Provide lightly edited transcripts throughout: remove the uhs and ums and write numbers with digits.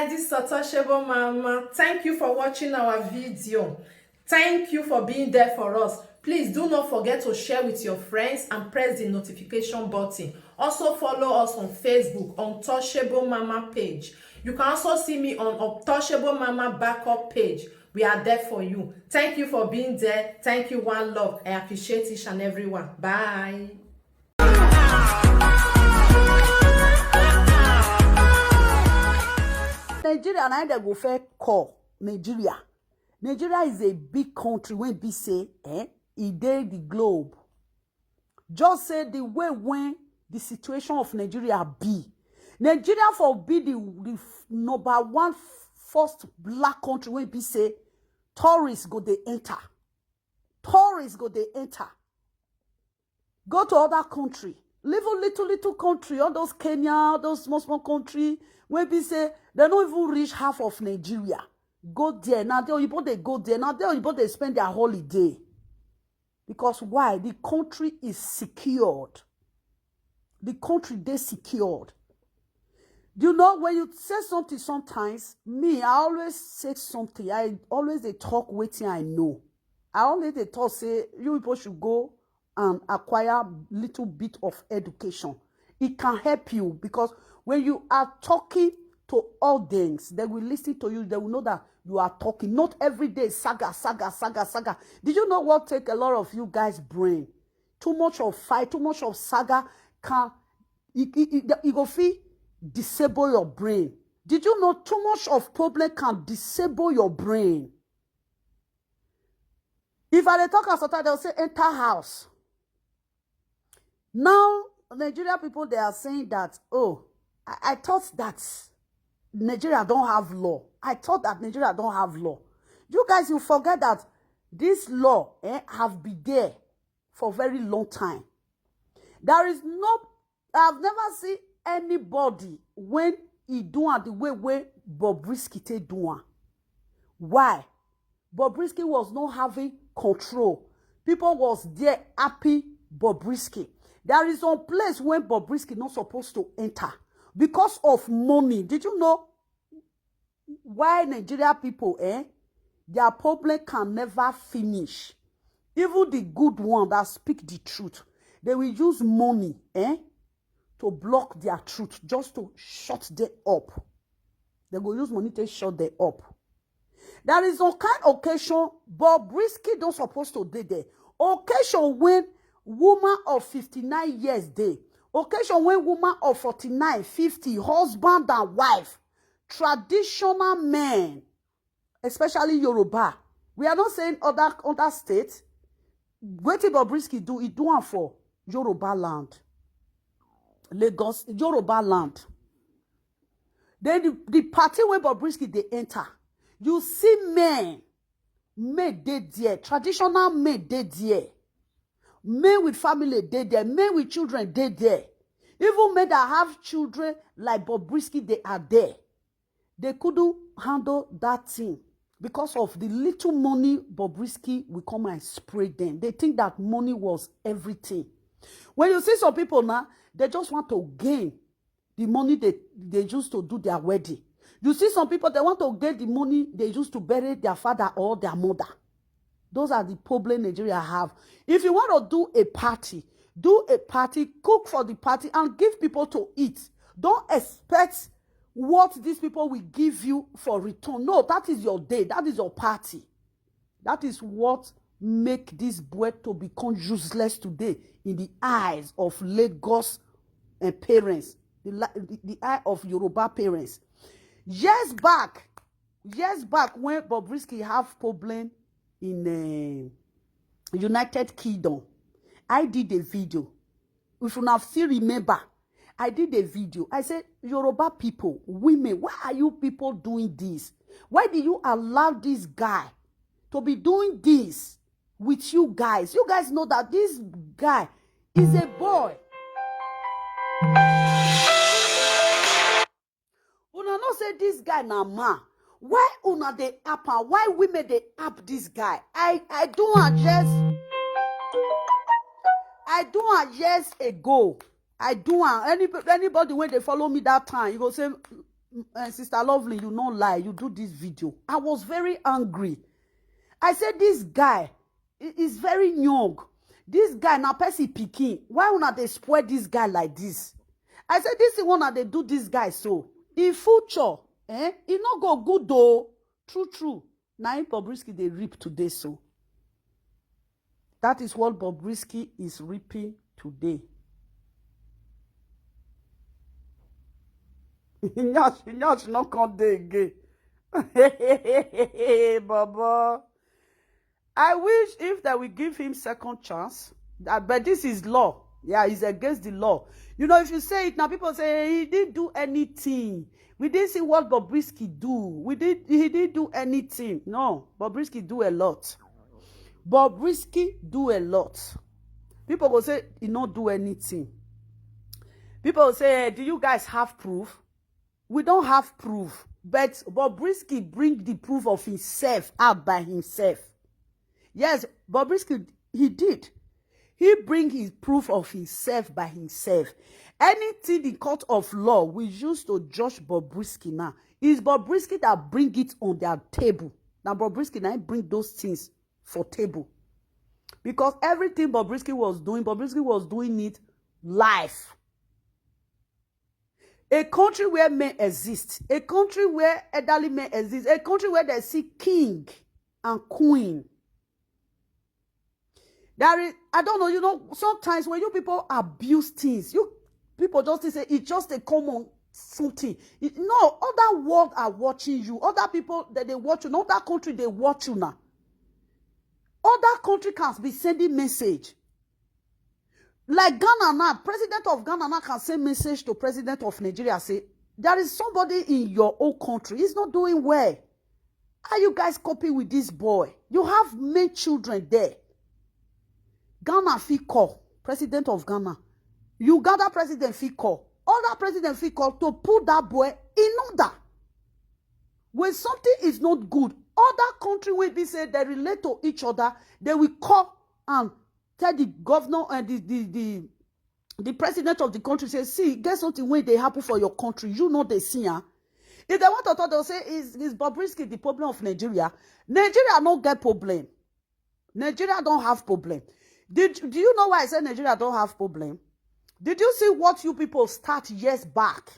guys, this is Satoshebo Mama. Thank you for watching our video. Thank you for being there for us. Please do not forget to share with your friends and press the notification button. Also follow us on Facebook on Touchable Mama page. You can also see me on Touchable Mama backup page. We are there for you. Thank you for being there. Thank you, one love. I appreciate each and everyone. Bye. Nigeria and I go fair call Nigeria. Nigeria is a big country when we say, it did the globe. Just say the way when the situation of Nigeria be. Nigeria for be the number one first black country when we say tourists go they enter. Tourists go they enter. Go to other country. Live a little country, all those Kenya, those small country, when we say they don't even reach half of Nigeria. Go there. Now they go there. Now they spend their holiday. Because why? The country is secured. The country they secured. You know, when you say something sometimes, me, I always say something. I always they talk waiting I know. I always they talk say you people should go and acquire little bit of education. It can help you because when you are talking to audience, they will listen to you. They will know that you are talking. Not every day saga. Did you know what take a lot of you guys' brain? Too much of fight, too much of saga can it go feel disable your brain. Did you know too much of problem can disable your brain? If I talk as sometimes they'll say enter house. Now Nigeria people they are saying that I thought that Nigeria don't have law. I thought that Nigeria don't have law. You guys, you forget that this law have been there for a very long time. There is no, I've never seen anybody when he doing the way Bobrisky take doing. Why? Bobrisky was not having control. People was there happy Bobrisky. There is one place when Bobrisky not supposed to enter because of money. Did you know why Nigeria people, their problem can never finish? Even the good one that speak the truth, they will use money, to block their truth, just to shut them up. They will use money to shut them up. There is some kind of occasion, Bobrisky don't supposed to do there. Occasion when woman of 59 years day. Occasion when woman of 49, 50, husband and wife, traditional men, especially Yoruba. We are not saying other states. What did Bobrisky do? He do one for Yoruba land. Lagos, Yoruba land. Then the party where Bobrisky they enter. You see men they there. Traditional men they there. Men with family they there. Men with children they there. Even men that have children like Bobrisky, they are there. They couldn't handle that thing because of the little money Bobrisky will come and spray them. They think that money was everything. When you see some people now, they just want to gain the money they used to do their wedding. You see some people, they want to get the money they used to bury their father or their mother. Those are the problems Nigeria have. If you want to do a party, cook for the party and give people to eat. Don't expect what these people will give you for return. No, that is your day. That is your party. That is what make this boy to become useless today in the eyes of Lagos parents, the eye of Yoruba parents. Years back when Bobrisky have problem in United Kingdom, I did a video. If you now still remember, I did a video. I said, Yoruba people, women, why are you people doing this? Why do you allow this guy to be doing this with you guys? You guys know that this guy is a boy. Una not say this guy na man. Why una they app and why women they app this guy? I do years ago. I do anybody when they follow me that time, you go say Sister Lovely, you no lie, you do this video. I was very angry. I said, this guy is very young. This guy, now Percy pikin. Why una they spoil this guy like this? I said, this is one that they do this guy so. In future, he not go good though. True. Now in Bobrisky, they reap today so. That is what Bobrisky is reaping today. Nyash not come there again. Baba. I wish if that we give him second chance. But this is law. Yeah, it's against the law. You know, if you say it now, people say he didn't do anything. We didn't see what Bobrisky do. He didn't do anything. No, Bobrisky do a lot. Bobrisky do a lot. People will say he not do anything. People will say, hey, do you guys have proof? We don't have proof. But Bobrisky bring the proof of himself out by himself. Yes, Bobrisky, he did. He bring his proof of himself by himself. Anything in court of law we use to judge Bobrisky now is Bobrisky that bring it on their table. Now Bobrisky now bring those things for table. Because everything Bobrisky was doing it live. A country where men exist, a country where elderly men exist, a country where they see king and queen. There is, I don't know, you know, sometimes when you people abuse things, you people just say it's just a common something. No, other world are watching you. Other people that they watch you, not that country they watch you now. Other country can be sending message. Like Ghana now, president of Ghana now can send message to president of Nigeria, say, there is somebody in your own country, he's not doing well. Are you guys copying with this boy? You have many children there. Ghana fit call, president of Ghana. Uganda president fit call. Other president fit call to put that boy in order. When something is not good, other country will be say they relate to each other, they will call and tell the governor and the president of the country, say, see, get something when they happen for your country. You know they see, huh? If they want to talk, they'll say, is Bobrisky the problem of Nigeria? Nigeria don't get problem. Nigeria don't have problem. Do you know why I said Nigeria don't have problem? Did you see what you people start years back?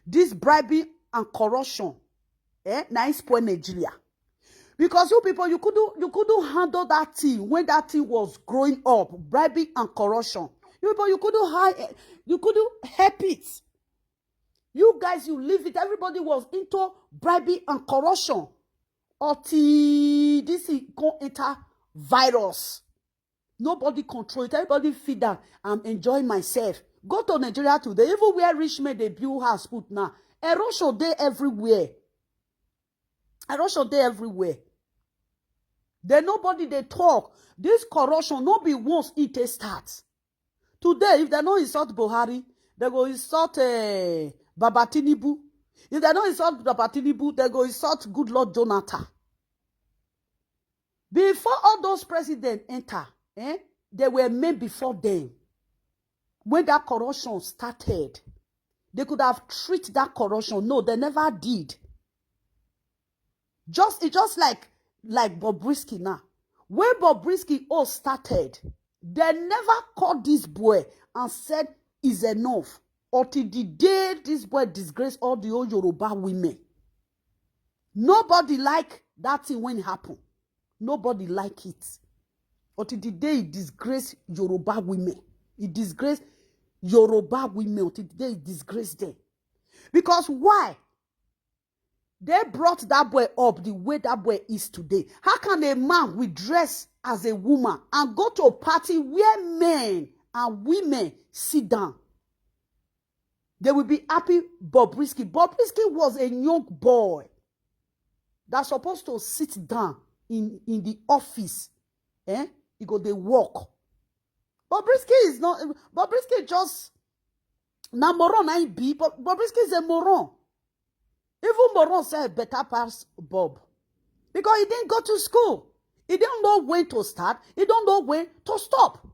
This bribing and corruption. Now spoil Nigeria. Because you people, you couldn't handle that thing when that thing was growing up, bribing and corruption. You people, you couldn't help it. You guys, you leave it. Everybody was into bribing and corruption. Until this is going to enter virus. Nobody control it. Everybody feel that I'm enjoying myself. Go to Nigeria today. Even where rich men they build house put now. Erosion there everywhere. Erosion there everywhere. Then nobody they talk. This corruption not be once it starts. Today, if they don't insult Buhari, they go insult Baba Tinubu. If they don't insult Baba Tinubu, they go insult good Lord Jonathan. Before all those presidents enter, they were men before them. When that corruption started, they could have treated that corruption. No, they never did. It's just like Bobrisky now. When Bobrisky all started, they never called this boy and said it's enough. Until the day this boy disgraced all the old Yoruba women. Nobody liked that thing when it happened. Nobody liked it. Until the day he disgraced Yoruba women. He disgraced Yoruba women until the day he disgraced them. Because why? They brought that boy up the way that boy is today. How can a man will dress as a woman and go to a party where men and women sit down? They will be happy. Bobrisky was a young boy that's supposed to sit down in the office. He go they walk. Bobrisky is not. Bobrisky just na moron I be. But Bobrisky is a moron. Even moron said better pass Bob, because he didn't go to school. He didn't know when to start. He don't know when to stop.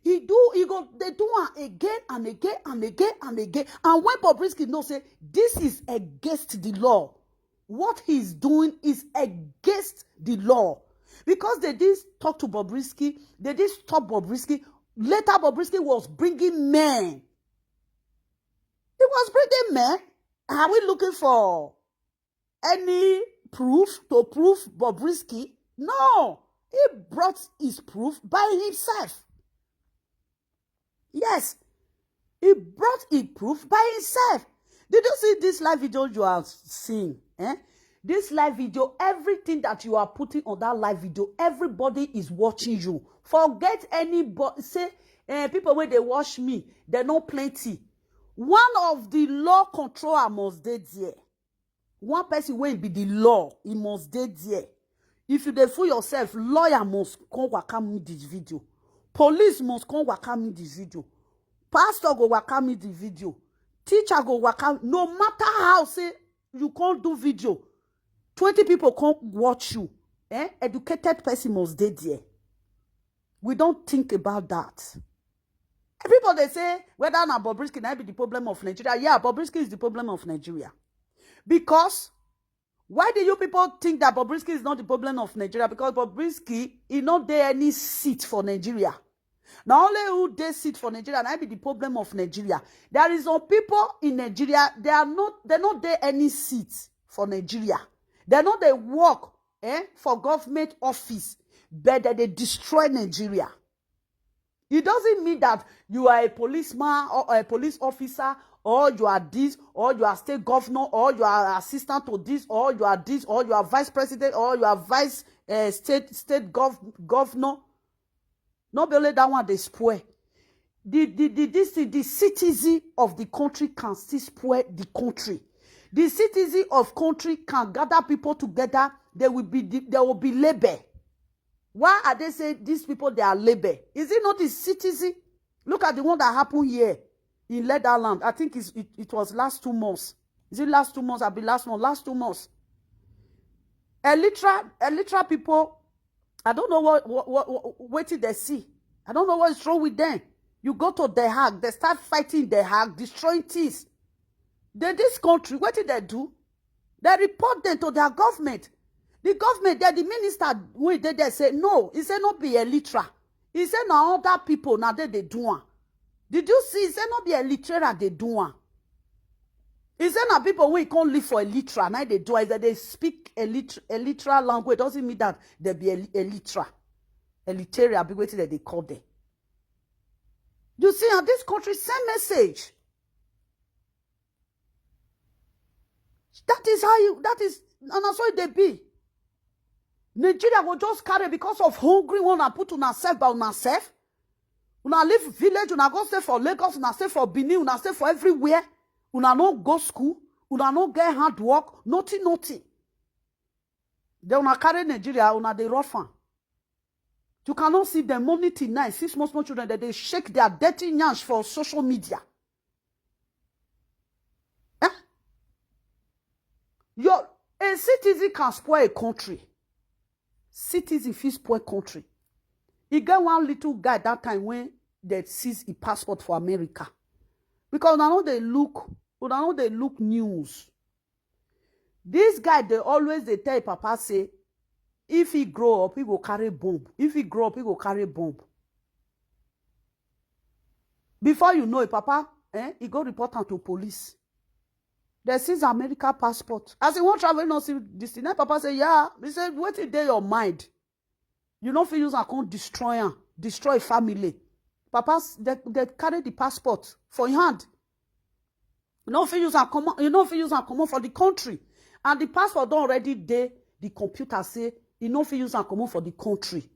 They do am again and again and again and again. And when Bobrisky knows say this is against the law, what he's doing is against the law. Because they did talk to Bobrisky, they did stop Bobrisky. Later, Bobrisky was bringing men. He was bringing men. Are we looking for any proof to prove Bobrisky? No. He brought his proof by himself. Yes. He brought his proof by himself. Did you see this live video you are seeing? This live video, everything that you are putting on that live video, everybody is watching you. Forget anybody. Say, people when they watch me, they know plenty. One of the law controller must dey there. One person will be the law, he must dey there. If you dey fool yourself, lawyer must come waka me this video. Police must come waka me this video. Pastor go waka me the video. Teacher go waka. No matter how say you can't do video, 20 people can't watch you. Educated person must dey there. We don't think about that. People they say whether na Bobrisky na be the problem of Nigeria. Yeah, Bobrisky is the problem of Nigeria. Because why do you people think that Bobrisky is not the problem of Nigeria? Because Bobrisky is not there any seat for Nigeria. Now only who they sit for Nigeria and I be the problem of Nigeria. There is some people in Nigeria, they're not there any seat for Nigeria. They're not they work for government office, but they destroy Nigeria. It doesn't mean that you are a policeman or a police officer, or you are this, or you are state governor, or you are assistant to this, or you are this, or you are vice president, or you are vice state governor. Not only that one they spoil. The citizen of the country can still spoil the country. The citizen of country can gather people together. There will be labor. Why are they saying these people, they are labor? Is it not the citizen? Look at the one that happened here in Netherlands. I think it was last 2 months. Is it last 2 months? I'll be last month. Last 2 months. Elytra people, I don't know what did they see. I don't know what is wrong with them. You go to The Hague, they start fighting The Hague, destroying things. This country, what did they do? They report them to their government. The government, the minister, when they say, no, he said not be illiterate. He said now other people, now they do one. Did you see? He said not be illiterate, they do one. He said now people when can't live for illiterate, now they do it, that they speak illiterate language. Doesn't mean that they be illiterate. Illiterate, be waiting that they call them. You see, in this country, same message. That is how and that's why they be. Nigeria will just carry because of hungry one and put on herself by on herself. Una live village, una go stay for Lagos, una stay for Benin, una stay for everywhere. Una no go school, una no get hard work, nothing. Then una carry Nigeria, una dey rough am. You cannot see them money tonight. 6 small children that they shake their dirty nyash for social media. A citizen can spoil a country. Citizen fit spoil country. He got one little guy that time when they seized a passport for America. Because now they look news. This guy, they tell Papa say, if he grow up, he will carry bomb. If he grow up, he will carry bomb. Before you know it, Papa, he go report am to police. They seize America passport. As he won't travel, not see this thing. Papa say, yeah. He said, what is there your mind? You don't feel use and destroy family. Papa, they carry the passport for your hand. You don't feel use and come for the country. And the passport don't already there. The computer say, you don't feel use and come for the country.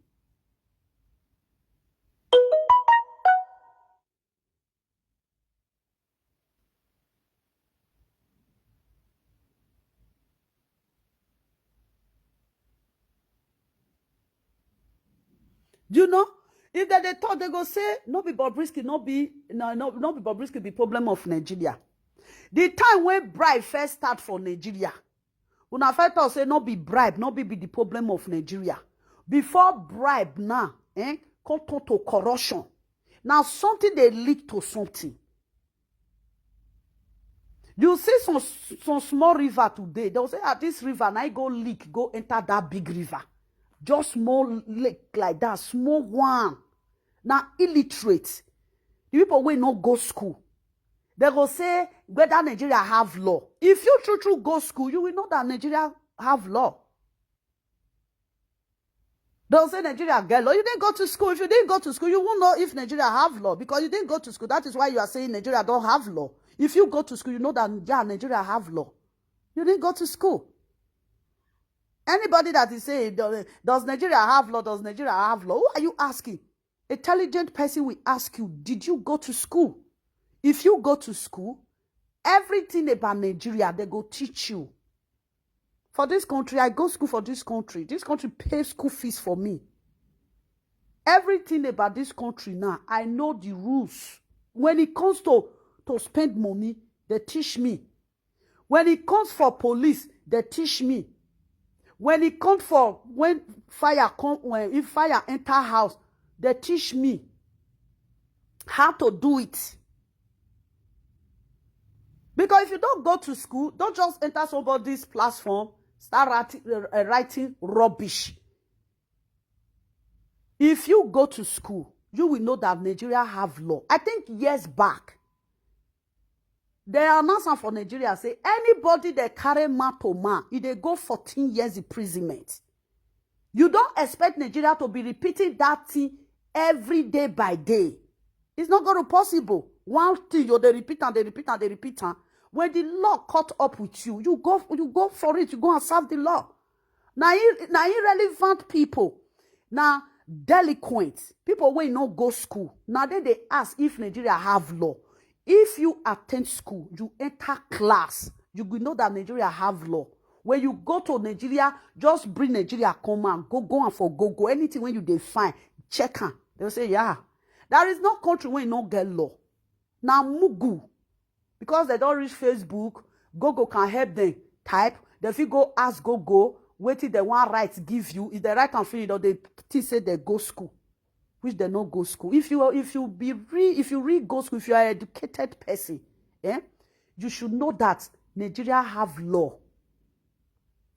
You know, if they thought they go say, no be Bobrisky, no be Bobrisky be problem of Nigeria. The time when bribe first start for Nigeria, when I first thought say no be bribe, no be the problem of Nigeria. Before bribe now, come to corruption. Now something they lead to something. You see some small river today. They'll say, this river, now go leak, go enter that big river. Just small lake like that, small one. Now illiterate. The people will not go school. They go say whether Nigeria have law. If you true go school, you will know that Nigeria have law. They'll say Nigeria get law. You didn't go to school. If you didn't go to school, you won't know if Nigeria have law because you didn't go to school. That is why you are saying Nigeria don't have law. If you go to school, you know that Nigeria have law. You didn't go to school. Anybody that is saying, does Nigeria have law? Does Nigeria have law? Who are you asking? Intelligent person will ask you, did you go to school? If you go to school, everything about Nigeria, they go teach you. For this country, I go to school for this country. This country pays school fees for me. Everything about this country now, I know the rules. When it comes to spend money, they teach me. When it comes for police, they teach me. When it comes for if fire enter house, they teach me how to do it. Because if you don't go to school, don't just enter somebody's platform, start writing rubbish. If you go to school, you will know that Nigeria have law. I think years back, the announcement for Nigeria say anybody that carry man to man, if they go 14 years imprisonment. You don't expect Nigeria to be repeating that thing every day by day. It's not going to be possible. One thing they repeat and they repeat and they repeat. When the law caught up with you, you go for it. You go and serve the law. Now irrelevant people, now delinquents, people when no go school. Now they ask if Nigeria have law. If you attend school, you enter class, you will know that Nigeria have law. When you go to Nigeria, just bring Nigeria come and go and for go. Anything when you define, check on. They'll say, yeah. There is no country where you don't get law. Now Mugu. Because they don't reach Facebook, Google can help them type. If you go ask Google, wait till the one right give you. If they write and fill it, or they say they go school, which they not go school. If you read go school, if you are an educated person, you should know that Nigeria have law.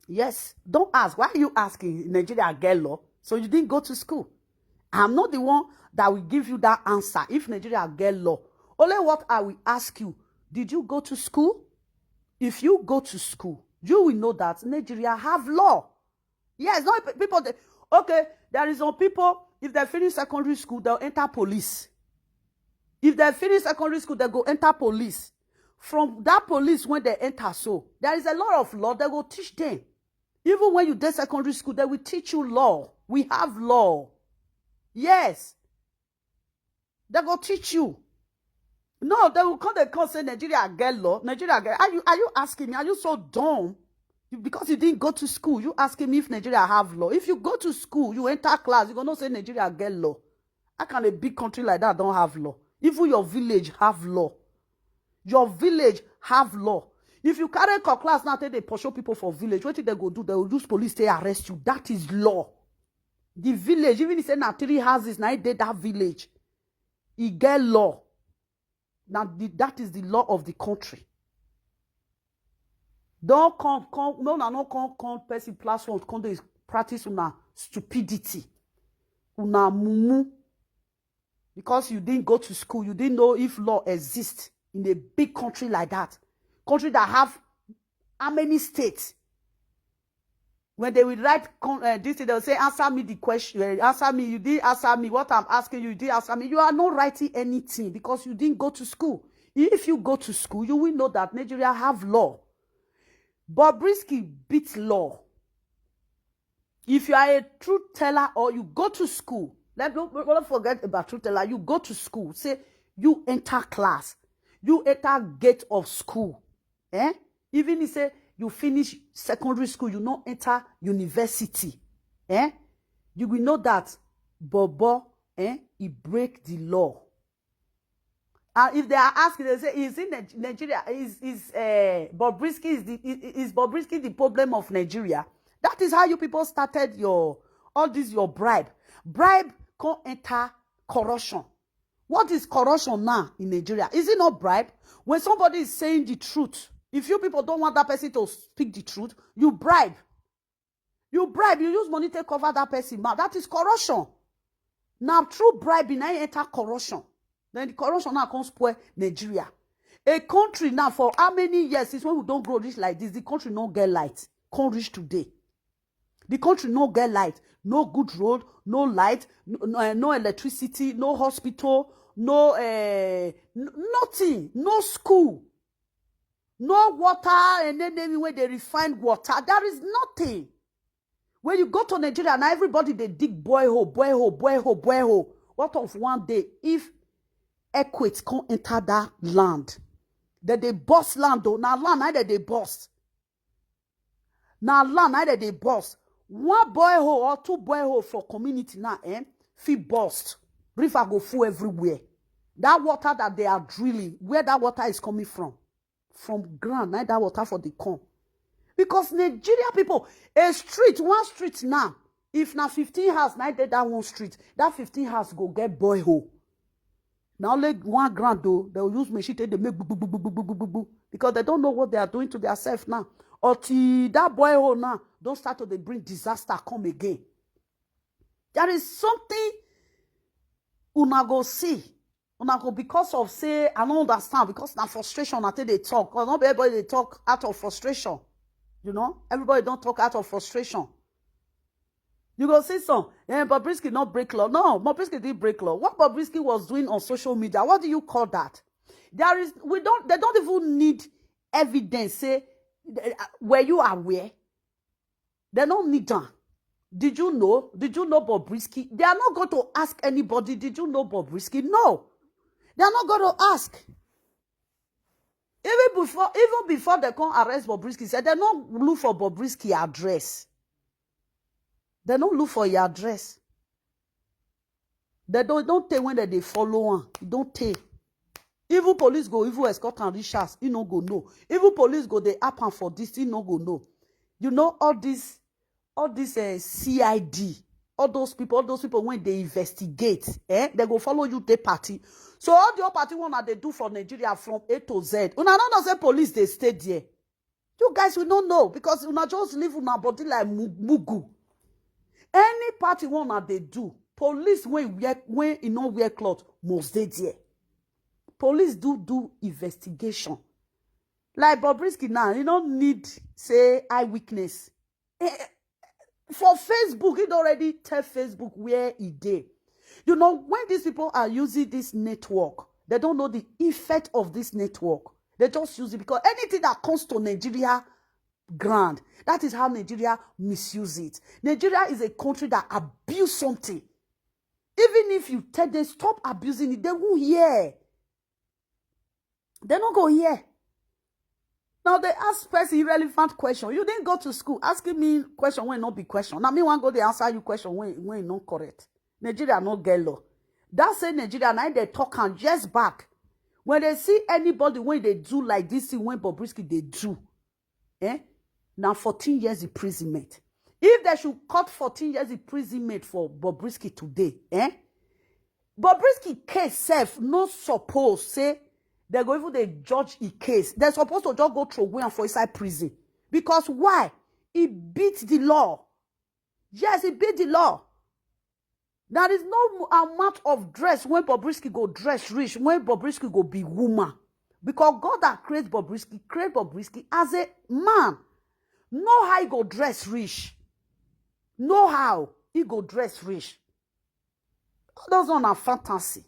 Yes, don't ask. Why are you asking Nigeria get law? So you didn't go to school. I'm not the one that will give you that answer. If Nigeria get law, only what I will ask you. Did you go to school? If you go to school, you will know that Nigeria have law. Yes, not people. Okay, there is some people, if they finish secondary school, they'll enter police. If they finish secondary school, they go enter police. From that police, when they enter, so there is a lot of law they will teach them. Even when you did secondary school, they will teach you law. We have law. Yes. They will teach you. No, they will come and say Nigeria get law. Nigeria get. Are you asking me? Are you so dumb? Because you didn't go to school, you asking me if Nigeria have law. If you go to school, you enter class, you're gonna say Nigeria get law. How can a big country like that don't have law? Even your village have law. Your village have law. If you carry a class now, they pursue people for village. What did they go do? They will use police to arrest you. That is law. The village, even if it's not 3 houses, now they that village, he get law. Now, that is the law of the country. Don't come person platform come practice una stupidity, una mumu. Because you didn't go to school, you didn't know if law exists in a big country like that. Country that have how many states? When they will write this, they'll say, answer me the question. Answer me. You didn't answer me. What I'm asking you, you didn't answer me. You are not writing anything because you didn't go to school. If you go to school, you will know that Nigeria have law. Bobrisky beats law. If you are a truth teller or you go to school, don't forget about truth teller. You go to school. Say you enter class. You enter gate of school. Even if you say you finish secondary school, you not enter university. You will know that Bobo, he break the law. And if they are asking, they say, is in Nigeria, is Bobrisky the problem of Nigeria? That is how you people started your bribe. Bribe can't enter corruption. What is corruption now in Nigeria? Is it not bribe? When somebody is saying the truth, if you people don't want that person to speak the truth, you bribe. You bribe, you use money to cover that person's mouth. That is corruption. Now, through bribing, I enter corruption. Then the corruption now comes spoil Nigeria. A country now, for how many years, since when we don't grow rich like this, the country no get light. Can't reach today. The country no get light. No good road, no light, no electricity, no hospital, no nothing, no school, no water, and then when they refine water, there is nothing. When you go to Nigeria, now everybody they dig borehole. What of one day if earthquakes can't enter that land? That they bust land though. Now land either they bust. Now land either they bust. One borehole or two borehole for community now, fit bust. River go full everywhere. That water that they are drilling, where that water is coming from ground, not that water for the corn. Because Nigeria people, one street now, if now 15 house, now that one street, that 15 house go get borehole. Now like 1 grand though, they'll use machine they make boo, because they don't know what they are doing to themselves now. Until that borehole now don't start to bring disaster come again. There is something una go see. Una go because of say I don't understand because now frustration until they talk. Because not everybody they talk out of frustration. You know, everybody don't talk out of frustration. You go see some, Bobrisky not break law. No, Bobrisky didn't break law. What Bobrisky was doing on social media, what do you call that? They don't even need evidence. Say, were you aware? They don't need that. Did you know? Did you know Bobrisky? They are not going to ask anybody, did you know Bobrisky? No. They are not going to ask. Even before they come arrest Bobrisky, said they don't look for Bobrisky address. They don't look for your address. They don't take when they follow one. Don't take. Even police go, even escort and reach us, you no go know. Even police go, they happen for this, you no go know. You know all this CID, all those people when they investigate, they go follow you the party. So all the party one that they do for Nigeria from A to Z. Una don't say police they stay there. You guys will not know because una just live on a body like mugu. Any party one that they do, police when you know wear cloth must stay there. Police do investigation. Like Bobrisky now, you don't need say eyewitness. For Facebook, it already tell Facebook where he did. You know, when these people are using this network, they don't know the effect of this network. They just use it because anything that comes to Nigeria grand, that is how Nigeria misuse it. Nigeria is a country that abuse something. Even if you tell them stop abusing it, they won't hear. They don't go here. Now they ask person irrelevant question. You didn't go to school asking me question when not be question. Now me want go they answer you question when not correct. Nigeria no get law. That say Nigeria now they talk and just back. When they see anybody when they do like this thing when Bobrisky they do, now 14 years imprisonment. If they should cut 14 years imprisonment for Bobrisky today, Bobrisky case self not supposed say they're going to judge a case. They're supposed to just go through away and for inside prison. Because why? He beat the law. Yes, he beat the law. There is no amount of dress when Bobrisky go dress rich, when Bobrisky go be woman. Because God that created Bobrisky as a man. Know how he go dress rich. Know how he go dress rich. Those are not fantasy.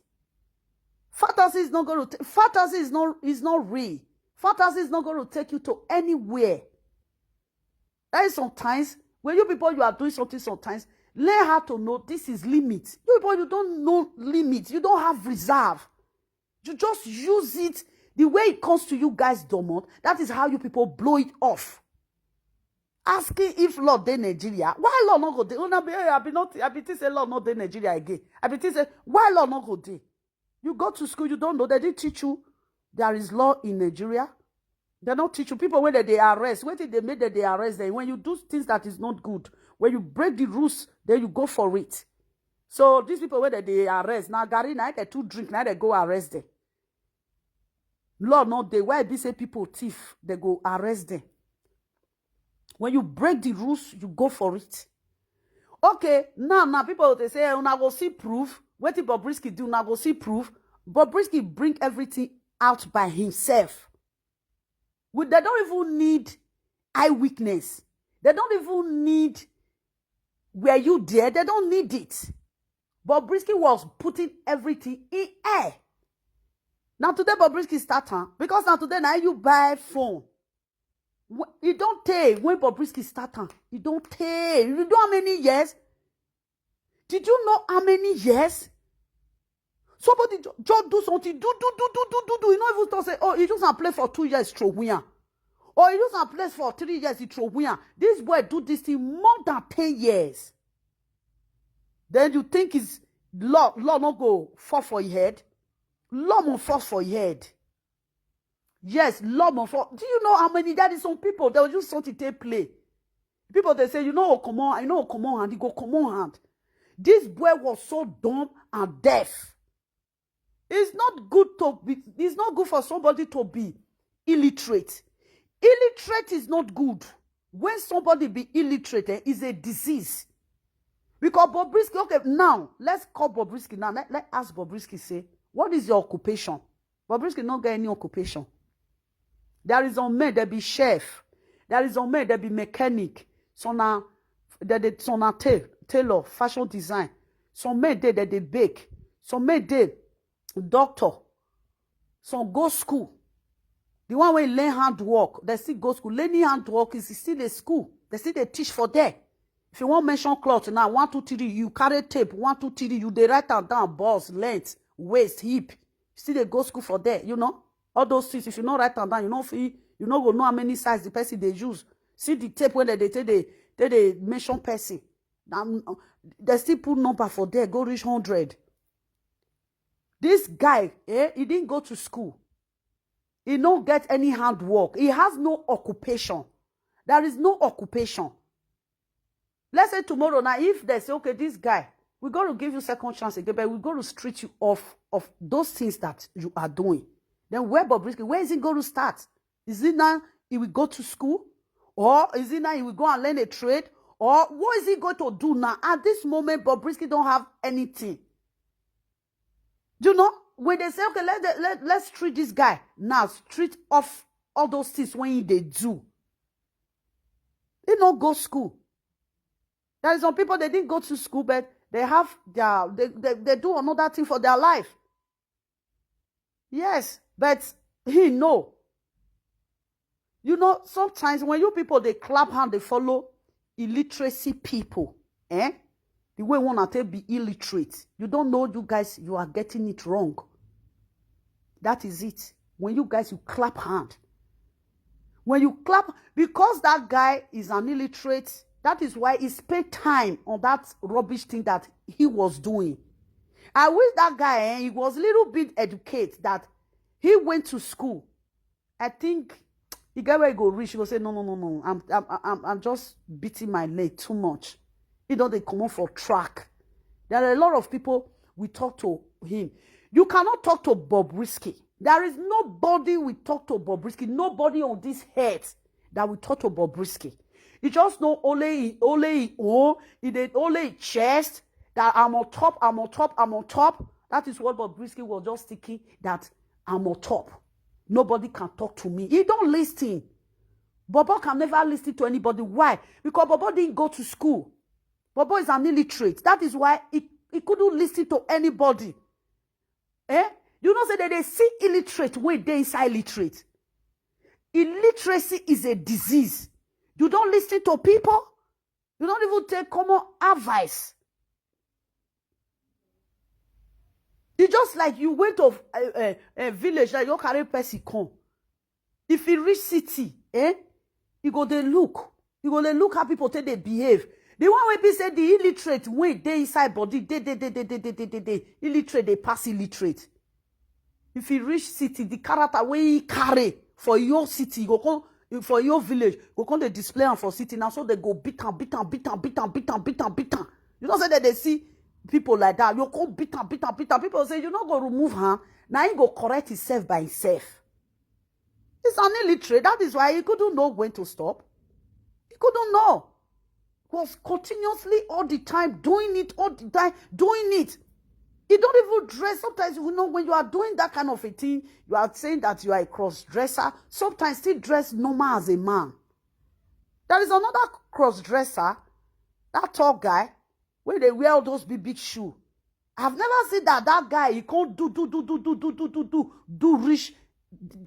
Fantasy is not going to. Fantasy is not real. Fantasy is not going to take you to anywhere. That is sometimes when you people you are doing something. Sometimes learn how to know this is limit. You people you don't know limit. You don't have reserve. You just use it the way it comes to you guys, Domot. That is how you people blow it off. Asking if law dey Nigeria, why law not go dey? I be say law not dey Nigeria again. I be say why law not go dey? You go to school, you don't know. They didn't teach you there is law in Nigeria. They don't teach you. People when they arrest, when they made that they arrest them. When you do things that is not good, when you break the rules, then you go for it. So these people where they arrest now, Gary, now they too drink, now they go arrest them. Lord, no, they why be say people thief, they go arrest them. When you break the rules, you go for it. Okay, now people they say, una go see proof. What did Bobrisky do? Now go see proof. Bobrisky bring everything out by himself. They don't even need eyewitness. They don't even need were you there? They don't need it. Bobrisky was putting everything in air. Now today Bobrisky start, because now today now you buy phone. You don't take when Bobrisky start. You don't take. You know how many years? Did you know how many years? Somebody just do something. Do. You know, even say, oh, he just play for 2 years, throw win. Or he just play for 3 years, he throw win. This boy do this thing more than 10 years. Then you think is law not go fall for your head? Law will fall for your head. Yes, law will fall. Do you know how many? That is some people they will just something take play. People they say, you know, come on, I know, come on hand. He go, come on hand. This boy was so dumb and deaf. It's not good to be. It's not good for somebody to be illiterate. Illiterate is not good. When somebody be illiterate, is a disease. Because Bobrisky, okay, now let's call Bobrisky. Now let ask Bobrisky, say, what is your occupation? Bobrisky not get any occupation. There is on men there be chef. There is on men there be mechanic. Some are tailor, fashion design. Some men there that they bake. Some men there doctor. Some go school. The one where learn handwork, they still go school. Learning handwork is still a school. They still they teach for there. If you want mention cloth now, 1, 2, 3, you carry tape. 1, 2, 3, you they write down balls, length, waist, hip. Still they go school for there. You know all those things. If you not write down, you know go know how many size the person they use. See the tape when they mention person. They still put number for there. Go reach 100. This guy, he didn't go to school. He don't get any handwork. He has no occupation. There is no occupation. Let's say tomorrow now, if they say, okay, this guy, we're going to give you second chance again, but we're going to street you off of those things that you are doing. Then where is he going to start? Is it now he will go to school? Or is it now he will go and learn a trade? Or what is he going to do now? At this moment, Bobrisky don't have anything. Do you know? When they say, okay, let's treat this guy. Now, street off all those things when they do. They don't go school. There are some people, they didn't go to school, but they have they do another thing for their life. Yes, but he know. You know, sometimes when you people, they clap hand, they follow illiteracy people. The way one to be illiterate. You don't know, you guys, you are getting it wrong. That is it. When you guys, you clap hand. When you clap, because that guy is an illiterate, that is why he spent time on that rubbish thing that he was doing. I wish that guy, he was a little bit educated, that he went to school. I think the guy where he go reach, he will say, no. I'm just beating my leg too much. He don't they come on for track. There are a lot of people we talk to him. You cannot talk to Bobrisky. There is nobody we talk to Bobrisky. Nobody on this head that we talk to Bobrisky. You just know only chest that I'm on top. That is what Bobrisky was just thinking, that I'm on top. Nobody can talk to me. He don't listen. Bobo can never listen to anybody. Why? Because Bobo didn't go to school. Bobo is an illiterate. That is why he couldn't listen to anybody. You know, say that they see illiterate when they inside literate. Illiteracy is a disease. You don't listen to people. You don't even take common advice. It's just like you went to a village that you carry person come. If you reach city, you go they look. You go they look how people take they behave. The one where people say the illiterate when they inside body, they illiterate, they pass illiterate. If you reach city, the character where you carry for your city, you go come for your village, go come they display them for city now, so they go beat. You don't say that they see people like that. You go beat am. People say you not go remove her. Now he go correct himself by himself. He's an illiterate. That is why he couldn't know when to stop. He couldn't know. He was continuously all the time doing it, He don't even dress. Sometimes, when you are doing that kind of a thing, you are saying that you are a cross-dresser. Sometimes still dress normal as a man. There is another cross-dresser, that tall guy, where they wear all those big shoes. I've never seen that guy, he can't do rich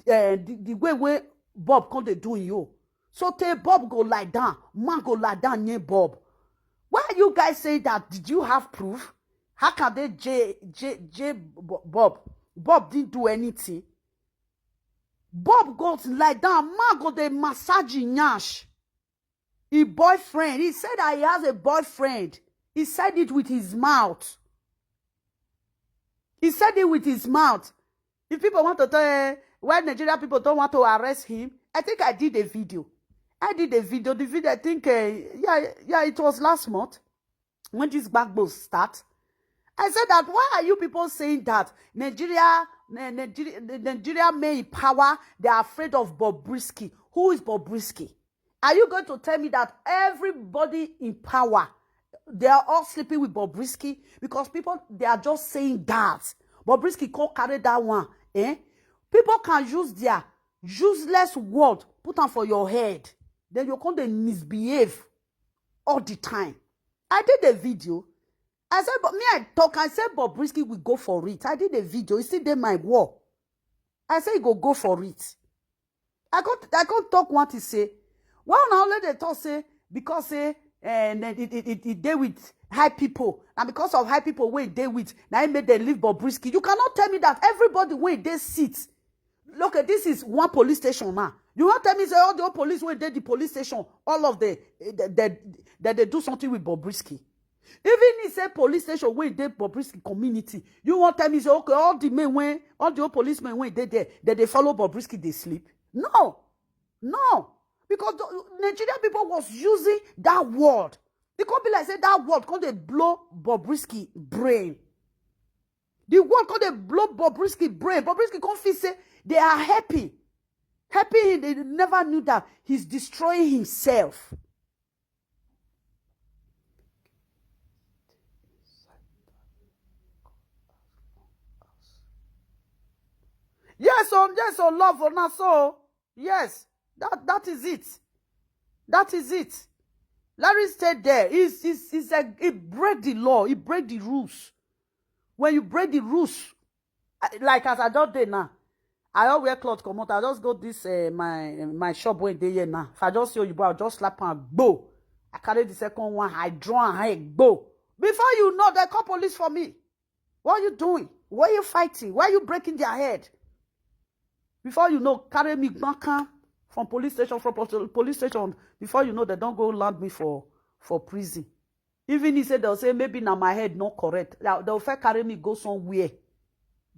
the way Bob can't do you. So tell Bob go lie down, man go lie down near Bob. Why are you guys saying that? Did you have proof? How can they Bob? Bob didn't do anything. Bob goes lie down, man go the massage nyash. His boyfriend, he said that he has a boyfriend. He said it with his mouth. He said it with his mouth. If people want to tell why Nigerian people don't want to arrest him, I think I did a video. The video, I think, it was last month when this backbone start. I said that, why are you people saying that Nigeria men in power, they are afraid of Bobrisky? Who is Bobrisky? Are you going to tell me that everybody in power, they are all sleeping with Bobrisky? Because people, they are just saying that. Bobrisky can't carry that one. People can use their useless word, put them for your head. Then you can't misbehave all the time. I did a video. I said, but me, I said Bobrisky will go for it. I did a video. You see, they my war. I said, go for it. I can't talk what he say. Well, now let the talk say, because it deal with high people. And because of high people, where they with, now he made them leave Bobrisky. You cannot tell me that everybody where they sit. Look, this is one police station now. You want to tell me, say, all the police where they the police station, all of they do something with Bobrisky. Even he say police station where they Bobrisky community. You want to tell me, say, okay, all the policemen when they there, that they follow Bobrisky, they sleep. No. Because the Nigerian people was using that word. It can't be like say that word can't they blow Bobrisky brain. The word can't they blow Bobrisky brain. Bobrisky can't feel say they are happy. They never knew that he's destroying himself. Yes, love or not so. Yes, that is it. That is it. Larry stayed there. He break the law. He break the rules. When you break the rules, like as I just did now, I all wear clothes come out. I just go this my shop when they here now. If I just see you, I'll just slap and go. I carry the second one. I draw and I go. Before you know, they call police for me. What are you doing? Why are you fighting? Why are you breaking their head? Before you know, carry me back from police station. Before you know, they don't go land me for prison. Even he said they'll say maybe now my head not correct. They'll first carry me go somewhere.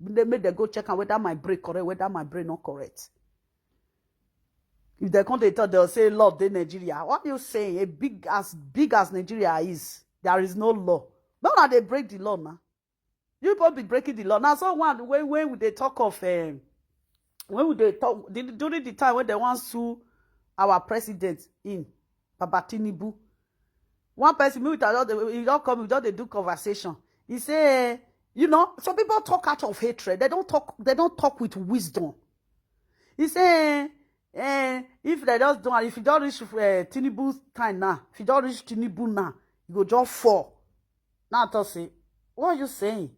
They make them go check out whether my brain correct, whether my brain not correct. If they come to tell, they'll say Lord, they Nigeria. What are you saying? Big as Nigeria is, there is no law. But now they break the law now. You people be breaking the law. Now so when they talk of during the time when they want to sue our president in Baba Tinubu, one person he don't come, we don't do conversation. He say, some people talk out of hatred. They don't talk with wisdom. He say, if they just don't, if you don't reach Tinubu's time now, if you don't reach Tinubu now, you go just fall. Now I say, what are you saying?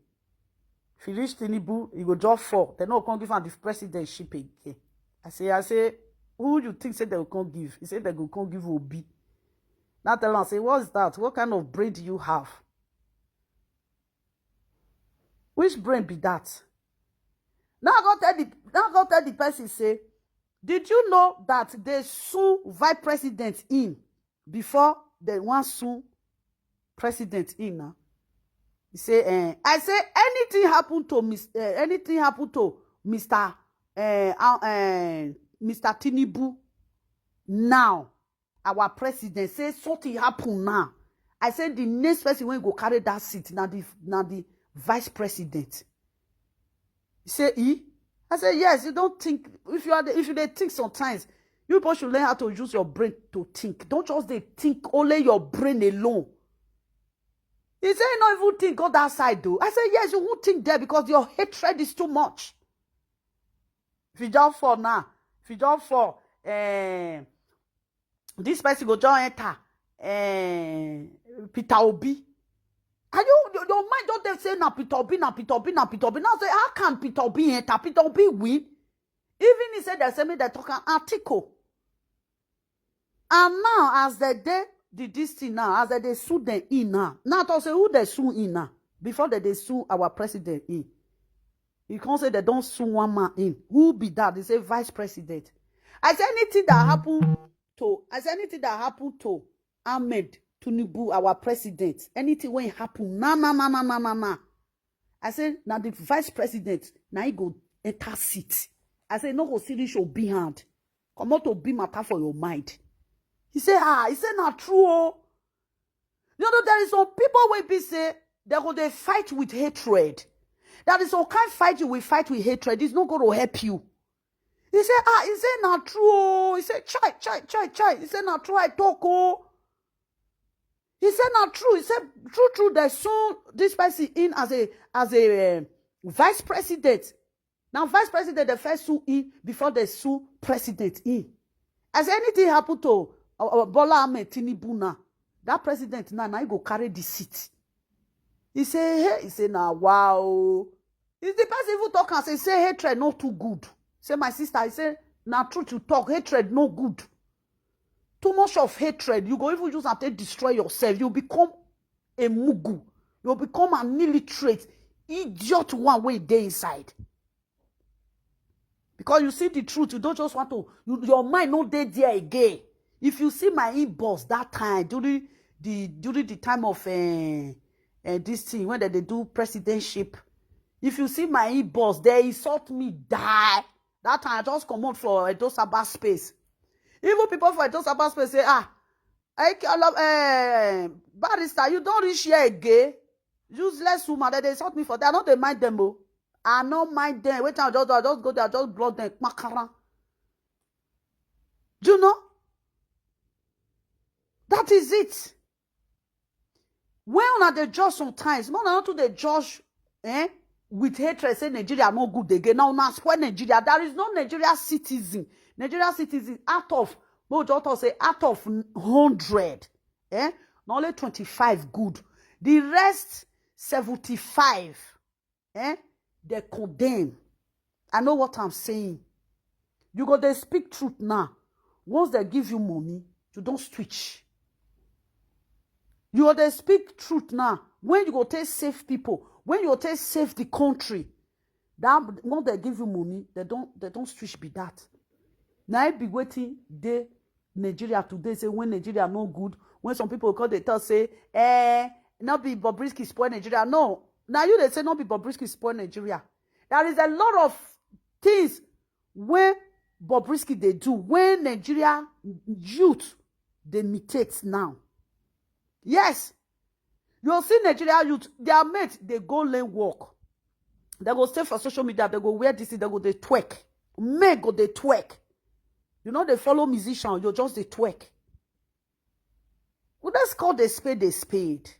If you reach Tinubu, you go just fall. They not come give him the presidentship again. I say, who you think say they will come give? He said they will come give Obi. Now tell him, say, what's that? What kind of brain do you have? Which brain be that? Now go tell the person, say, did you know that they sue vice president in before they want sue president in now? He say, I say anything happened to Mr. Tinubu now, our president say something happen now. I said the next person when go carry that seat, now the vice president. He said, I said, yes, you don't think, if you they think sometimes, you people should learn how to use your brain to think. Don't just they think only your brain alone. He said, you not even think on that side though. I said, yes, you won't think there because your hatred is too much. If you just fall now, if you just fall, this person go just enter Peter Obi. And your mind don't they say na Peter Obi, na Peter Obi, na Peter Obi. Now say, how can Peter Obi enter? Peter Obi win? Even he said they send me they talk an article. And now, as the day this thing now, as they sue them in now. Now to say who they sue in now. Before they sue our president in. You can't say they don't sue one man in. Who be that? They say vice president. I say anything that happened to Ahmed Tinubu, our president, anything when it happen, nah. I say now the vice president, now he go enter seat. I say no go see this show be hand. Come out to be matter for your mind. He said not true. Oh. You know, there is some people will be say they go they fight with hatred. That is some kind fight you will fight with hatred. It's not going to help you. He said, not true. Oh. He said, chai. He said, not true. I talk. Oh. He said, not true. He said, true. They soon this person in as a vice president. Now, vice president, the first sue in before they sue president in. As anything happen to Bola Ahmed Tinubu now, that president now he go carry the seat. He say, nah, wow. Is the person even talk and say hatred not too good. Say, my sister, he say, nah, true to talk, hatred no good. Too much of hatred, you go even use and take destroy yourself. You become a mugu. You become an illiterate, idiot one way there inside. Because you see the truth, you don't just want to, your mind no dey there again. If you see my inbox that time, during the time of this thing, when they do presidentship, if you see my inbox, they insult me, die. That time I just come out for Edo Sabah space. Even people for Edo Sabah space say, barrister, you don't reach here again. Useless woman, they insult me for that. I don't mind them, oh. I don't mind them. Wait, I just go there, I just block them. Do you know? That is it. When on the judge sometimes, more than to the judge, with hatred, say Nigeria no good again. Now, now spoil Nigeria. There is no Nigeria citizen. Nigeria citizen out of, say out of 100, not only 25 good. The rest 75, they condemn. I know what I'm saying. You go they speak truth now. Once they give you money, you don't switch. You go they speak truth now. When you go take save people, when you go take save the country, that once they give you money, they don't switch be that. Now I be waiting they Nigeria today say when Nigeria no good, when some people call they tell say, not be Bobrisky spoil Nigeria. No. Now you they say not be Bobrisky spoil Nigeria. There is a lot of things when Bobrisky they do, when Nigeria youth they imitate now. Yes. You'll see Nigeria youth, their mates, they go learn work. They go stay for social media, they go wear this, they go they twerk. Men go they twerk. You know they follow musicians, you're just the twerk. Well, let's call the spade a spade.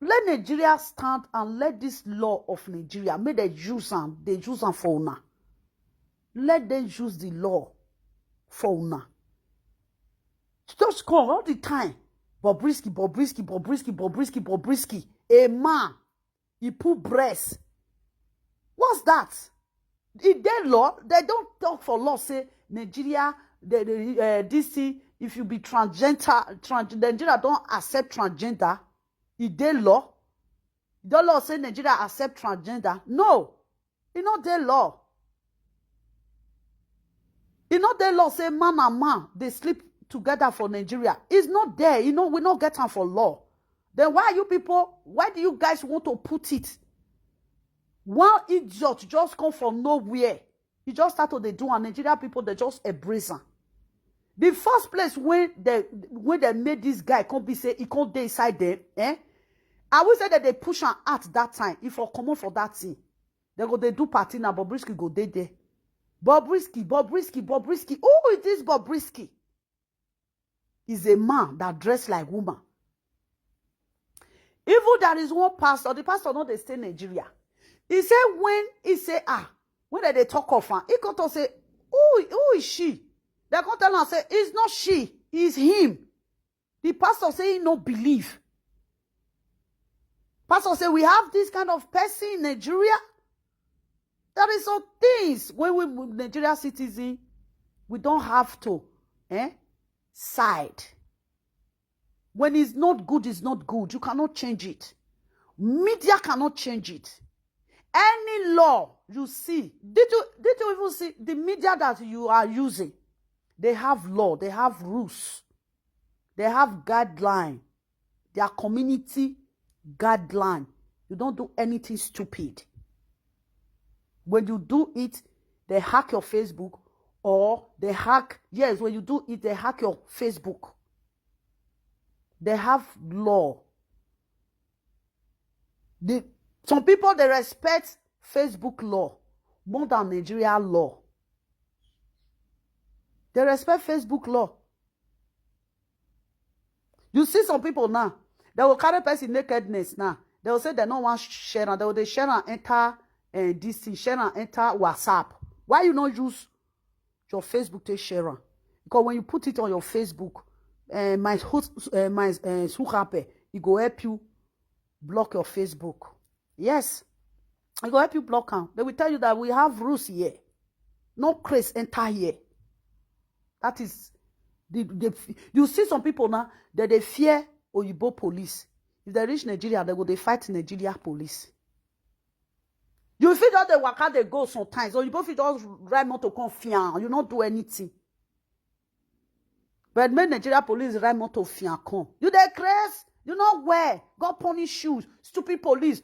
Let Nigeria stand and let this law of Nigeria, may they use them for una. Let them use the law for una. Just call all the time. Bobrisky. A man, he put breast. What's that? In their law, they don't talk for law, say Nigeria, this thing, if you be transgender, Nigeria don't accept transgender. In their law, the law say Nigeria accept transgender. No, it's not their law. It's not their law say man and man, they sleep together for Nigeria. It's not there. You know, we not get them for law. Then why are you people, why do you guys want to put it? One idiot just come from nowhere. He just started to do and Nigeria people, they just embrace him. The first place when they made this guy come be say he can't dey inside there, I will say that they push am out that time. If I come on for that thing, they do party now. Bobrisky go there. Bobrisky. Who is this Bobrisky? He's a man that dressed like woman. Even there is one pastor, the pastor not they stay in Nigeria. He said when they talk of her, he come to say, who is she? They come tell her say, it's not she, it's him. The pastor say he no believe. Pastor say we have this kind of person in Nigeria. There is some things when we Nigeria citizen, we don't have to side. When it's not good, it's not good. You cannot change it. Media cannot change it. Any law you see, did you even see the media that you are using? They have law, they have rules, they have guideline, their community guideline. You don't do anything stupid. When you do it, they hack your Facebook, or they hack, yes, when you do it, they hack your Facebook. They have law. Some people, they respect Facebook law more than Nigeria law. They respect Facebook law. You see some people now, they will carry person nakedness now. They will say they don't want share, and they will share and enter this thing, share and enter WhatsApp. Why you not use your Facebook to share? Because when you put it on your Facebook, my Suhape, it go help you block your Facebook. Yes, it go help you block them. They will tell you that we have rules here. No craze enter here. That is, you see some people now that they fear Oyibo police. If they reach Nigeria, they go they fight Nigeria police. You feel that the waka they go sometimes, or you both just ride motor come fian, you not do anything. But when Nigeria police ride motor fian come, you they craze, you know where, go punish you, stupid police.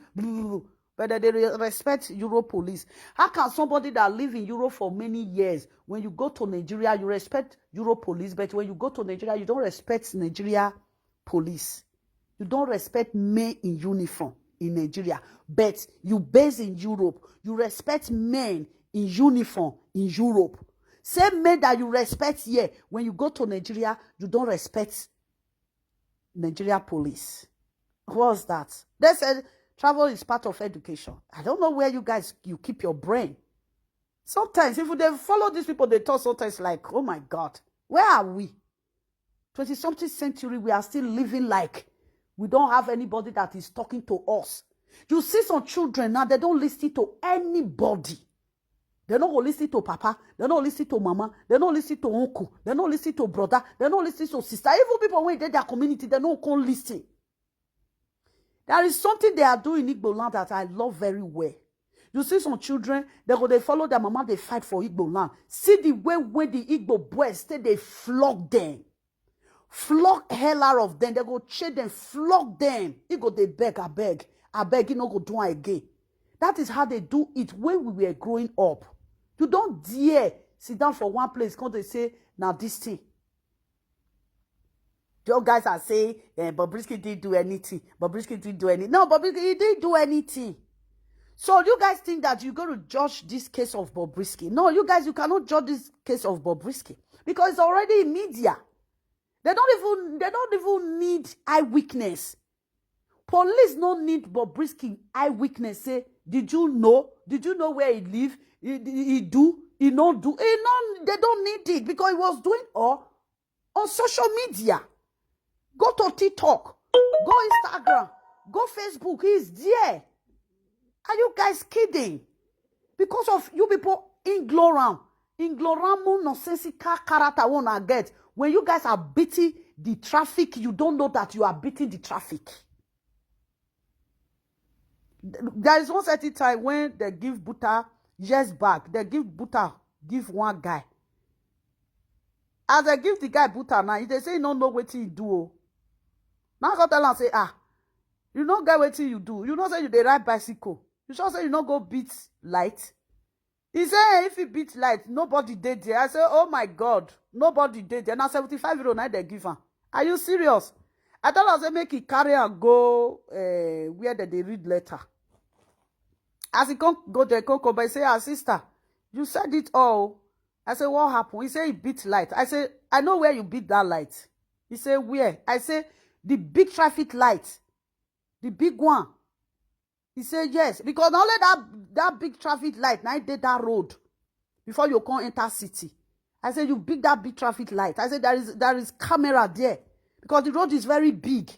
But they respect Euro police. How can somebody that live in Europe for many years, when you go to Nigeria, you respect Euro police, but when you go to Nigeria, you don't respect Nigeria police. You don't respect men in uniform in Nigeria, but you base in Europe. You respect men in uniform in Europe. Same men that you respect here, when you go to Nigeria, you don't respect Nigeria police. What's that? They said travel is part of education. I don't know where you guys, you keep your brain. Sometimes, if they follow these people, they talk sometimes like, oh my God, where are we? 20-something century, we are still living like we don't have anybody that is talking to us. You see some children now, they don't listen to anybody. They don't listen to papa. They don't listen to mama. They don't listen to uncle. They don't listen to brother. They don't listen to sister. Even people when they their community, they don't come listen. There is something they are doing in Igbo land that I love very well. You see some children, they follow their mama, they fight for Igbo land. See the way when the Igbo boys stay, they flog them. Flog hell out of them. They go chase them, flog them. He go, they beg, I beg, you know, go do it again. That is how they do it when we were growing up. You don't dare sit down for one place because they say, now this thing. You guys are saying, Bobrisky didn't do anything. Bobrisky didn't do anything. No, Bobrisky, he didn't do anything. So you guys think that you're going to judge this case of Bobrisky. No, you guys, you cannot judge this case of Bobrisky because it's already in media. They don't even need eyewitness. Police don't need Bobrisky eyewitness. Say, did you know? Did you know where he live? He do? He not do? They don't need it because he was doing all on social media. Go to TikTok. Go Instagram. Go Facebook. He's there. Are you guys kidding? Because of you people ignorant nonsensical character wanna get. When you guys are beating the traffic, you don't know that you are beating the traffic. There is one certain time when they give Buta years back, they give one guy. As they give the guy Buta now, they say you don't know what he do. Now go tell and say, you don't get what you do. You know say you dey ride bicycle. You sure say you not go beat light. He say if he beat light, nobody did there. I say, oh my God, nobody did there. Now 75 € now they give am. Are you serious? I thought I say make he carry and go where they read letter. As he come go there, come but he say, ah, sister, you said it all. I say, what happened? He say he beat light. I say, I know where you beat that light. He say, where? I say, the big traffic light. The big one. He said yes, because not only that big traffic light, now did that road before you come enter city. I said you big that big traffic light. I said there is camera there because the road is very big.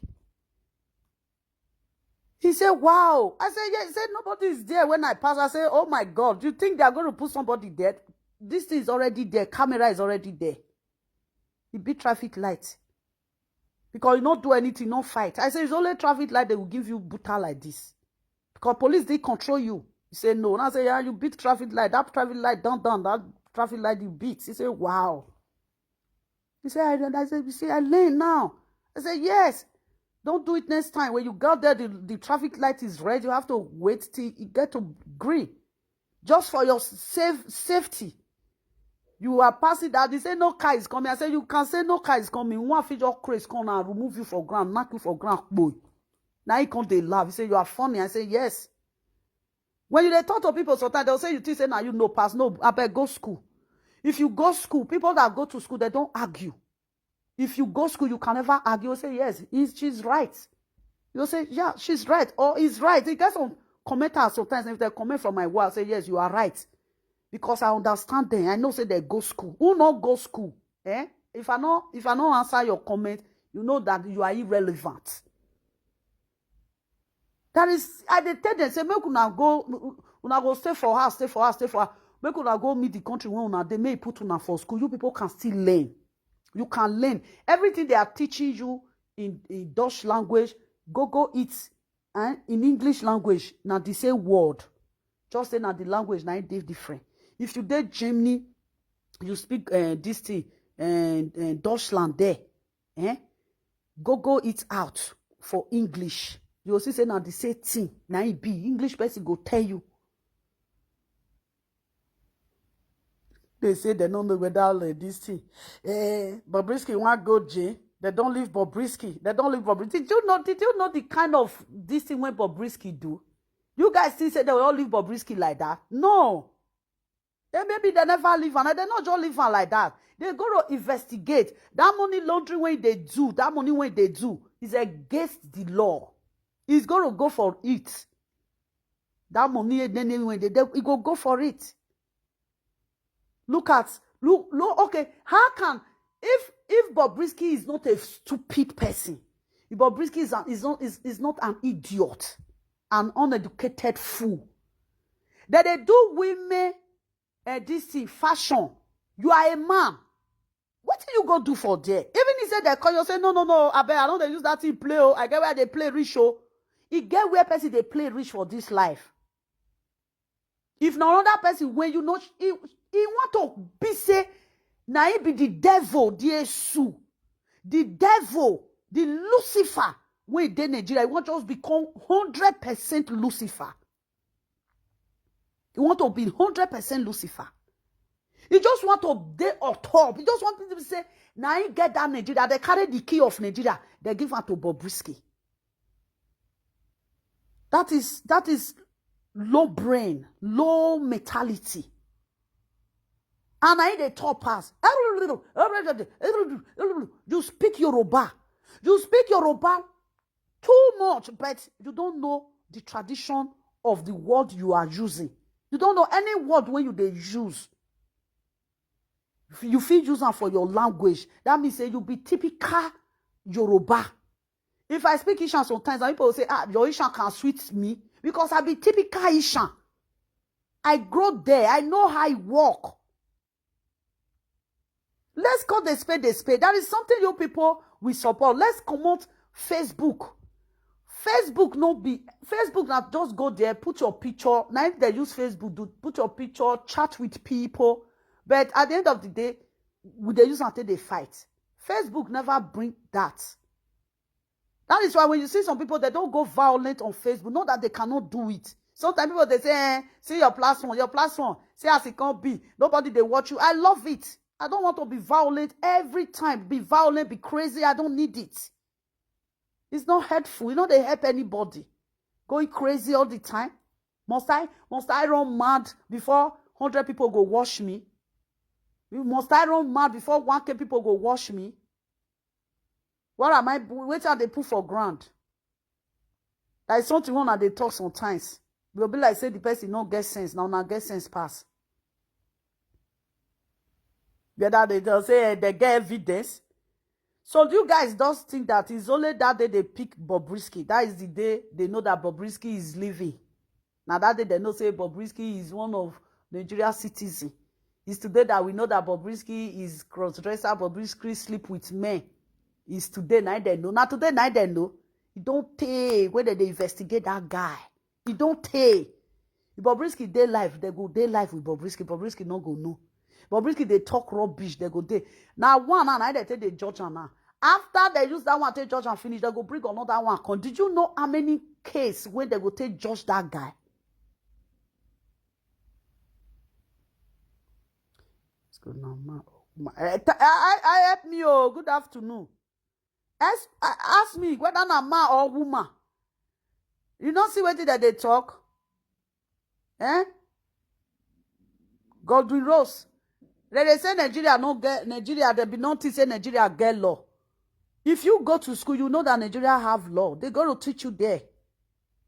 He said, wow. I said, yeah. He said nobody is there when I pass. I said, oh my God, do you think they are going to put somebody there? This thing is already there. Camera is already there. The big traffic light. Because you don't do anything, no fight. I said it's only traffic light they will give you butter like this. Because police, they control you. He said, no. And I said, yeah, you beat traffic light. That traffic light down. That traffic light you beat. He said, wow. He said, I said, you see, I learn now. I said, yes. Don't do it next time. When you got there, the traffic light is red. You have to wait till you get to green. Just for your safety. You are passing that. They say no car is coming. I said, you can say no car is coming. One feature craze come and remove you for ground, knock you for ground, boy. Now he come, they laugh. He say, you are funny. I say, yes. When you talk to people, sometimes they'll say, you think, say, now you know pass. No, I bet go school. If you go school, people that go to school, they don't argue. If you go school, you can never argue. You say, yes, she's right. You say, yeah, she's right. Or he's right. It gets some commenters sometimes. If they comment from my word, I say, yes, you are right. Because I understand them. I know say they go school. Who not go school? Eh? If I not answer your comment, you know that you are irrelevant. That is, I tell them, say, make una go stay for house. Make una go meet the country when they may put una for school. You people can still learn. You can learn. Everything they are teaching you in Dutch language, go it in English language. Now the same word. Just say now the language now they different. If you did Germany, you speak this thing and Deutschland there. Go it out for English. You also say now the same thing. Now it be English person go tell you. They say they don't know whether this thing. Bobrisky want go J. They don't leave Bobrisky. Did you know the kind of this thing when Bobrisky do? You guys still say they will all leave Bobrisky like that? No. Then maybe they never leave and they not just leave her like that. They go to investigate. That money laundering when they do, is against the law. He's going to go for it. That money, then when he go for it. Look, okay, how can, if Bobrisky is not a stupid person, if Bobrisky is not an idiot, an uneducated fool, that they do women this thing, fashion, you are a man. What do you go do for there? Even he said they call you, say, no, I don't they use that thing play, oh, I get where they play rich, oh. He get where person they play rich for this life. If no other person, when you know, he want to be say, now he be the devil, the Esu, the devil, the Lucifer. When they Nigeria, he want to just become 100% Lucifer. He want to be 100% Lucifer. He just want to be on top. He just want people to say, now he get that Nigeria. They carry the key of Nigeria. They give her to Bobrisky. That is low brain, low mentality. And I the top pass. You speak Yoruba. You speak Yoruba too much, but you don't know the tradition of the word you are using. You don't know any word when you they use. You feel use them for your language. That means say you be typical Yoruba. If I speak Ishan sometimes, people will say, your Ishan can sweet me because I be typical Ishan. I grow there. I know how I walk. Let's call the spade a spade. That is something you people will support. Let's come out Facebook. Facebook not just go there, put your picture. Now if they use Facebook, put your picture, chat with people. But at the end of the day, they use until they fight. Facebook never bring that. That is why when you see some people, they don't go violent on Facebook. Not that they cannot do it. Sometimes people, they say, see your platform, see as it can't be. Nobody, they watch you. I love it. I don't want to be violent every time. Be violent, be crazy. I don't need it. It's not helpful. You know, they help anybody. Going crazy all the time. Must I run mad before 100 people go wash me? Must I run mad before 1K people go wash me? What am I? Wait till they put for ground. That is something one that they talk sometimes. We'll be like, say the person not get sense. Now get sense pass. Whether they just say they get evidence. So you guys just think that it's only that day they pick Bobrisky. That is the day they know that Bobrisky is leaving. Now that day they know say Bobrisky is one of Nigeria's citizens. It's today that we know that Bobrisky is cross-dresser. Bobrisky sleep with men. It's today night they know. Now today night they know. It don't take when they investigate that guy. It don't take. If Bobrisky day life, they go day life with Bobrisky. Bobrisky no go no. Bobrisky they talk rubbish. They go day. Now one and they take the judge and now. After they use that one take judge and finish, they go bring another one. Come. Did you know how many cases when they go take judge that guy? It's good now, man. I help me. Oh, good afternoon. Ask me whether I'm a man or woman. You don't see what that they talk? Eh? Godwin Rose. They say Nigeria no get Nigeria. They be not say Nigeria get law. If you go to school, you know that Nigeria have law. They go to teach you there.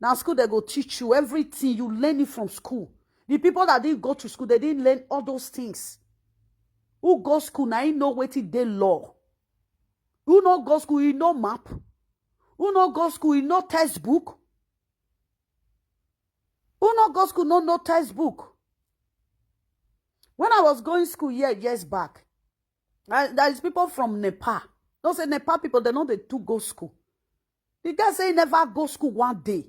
Now school they go teach you everything. You learn it from school. The people that didn't go to school, they didn't learn all those things. Who go school now? You know what they law. Who no go school? You know map. Who no go school? You know textbook. Who no go school? No textbook. When I was going school years back, there is people from Nepal. Don't say Nepal people, they know they do go school. The guy say he never go school one day.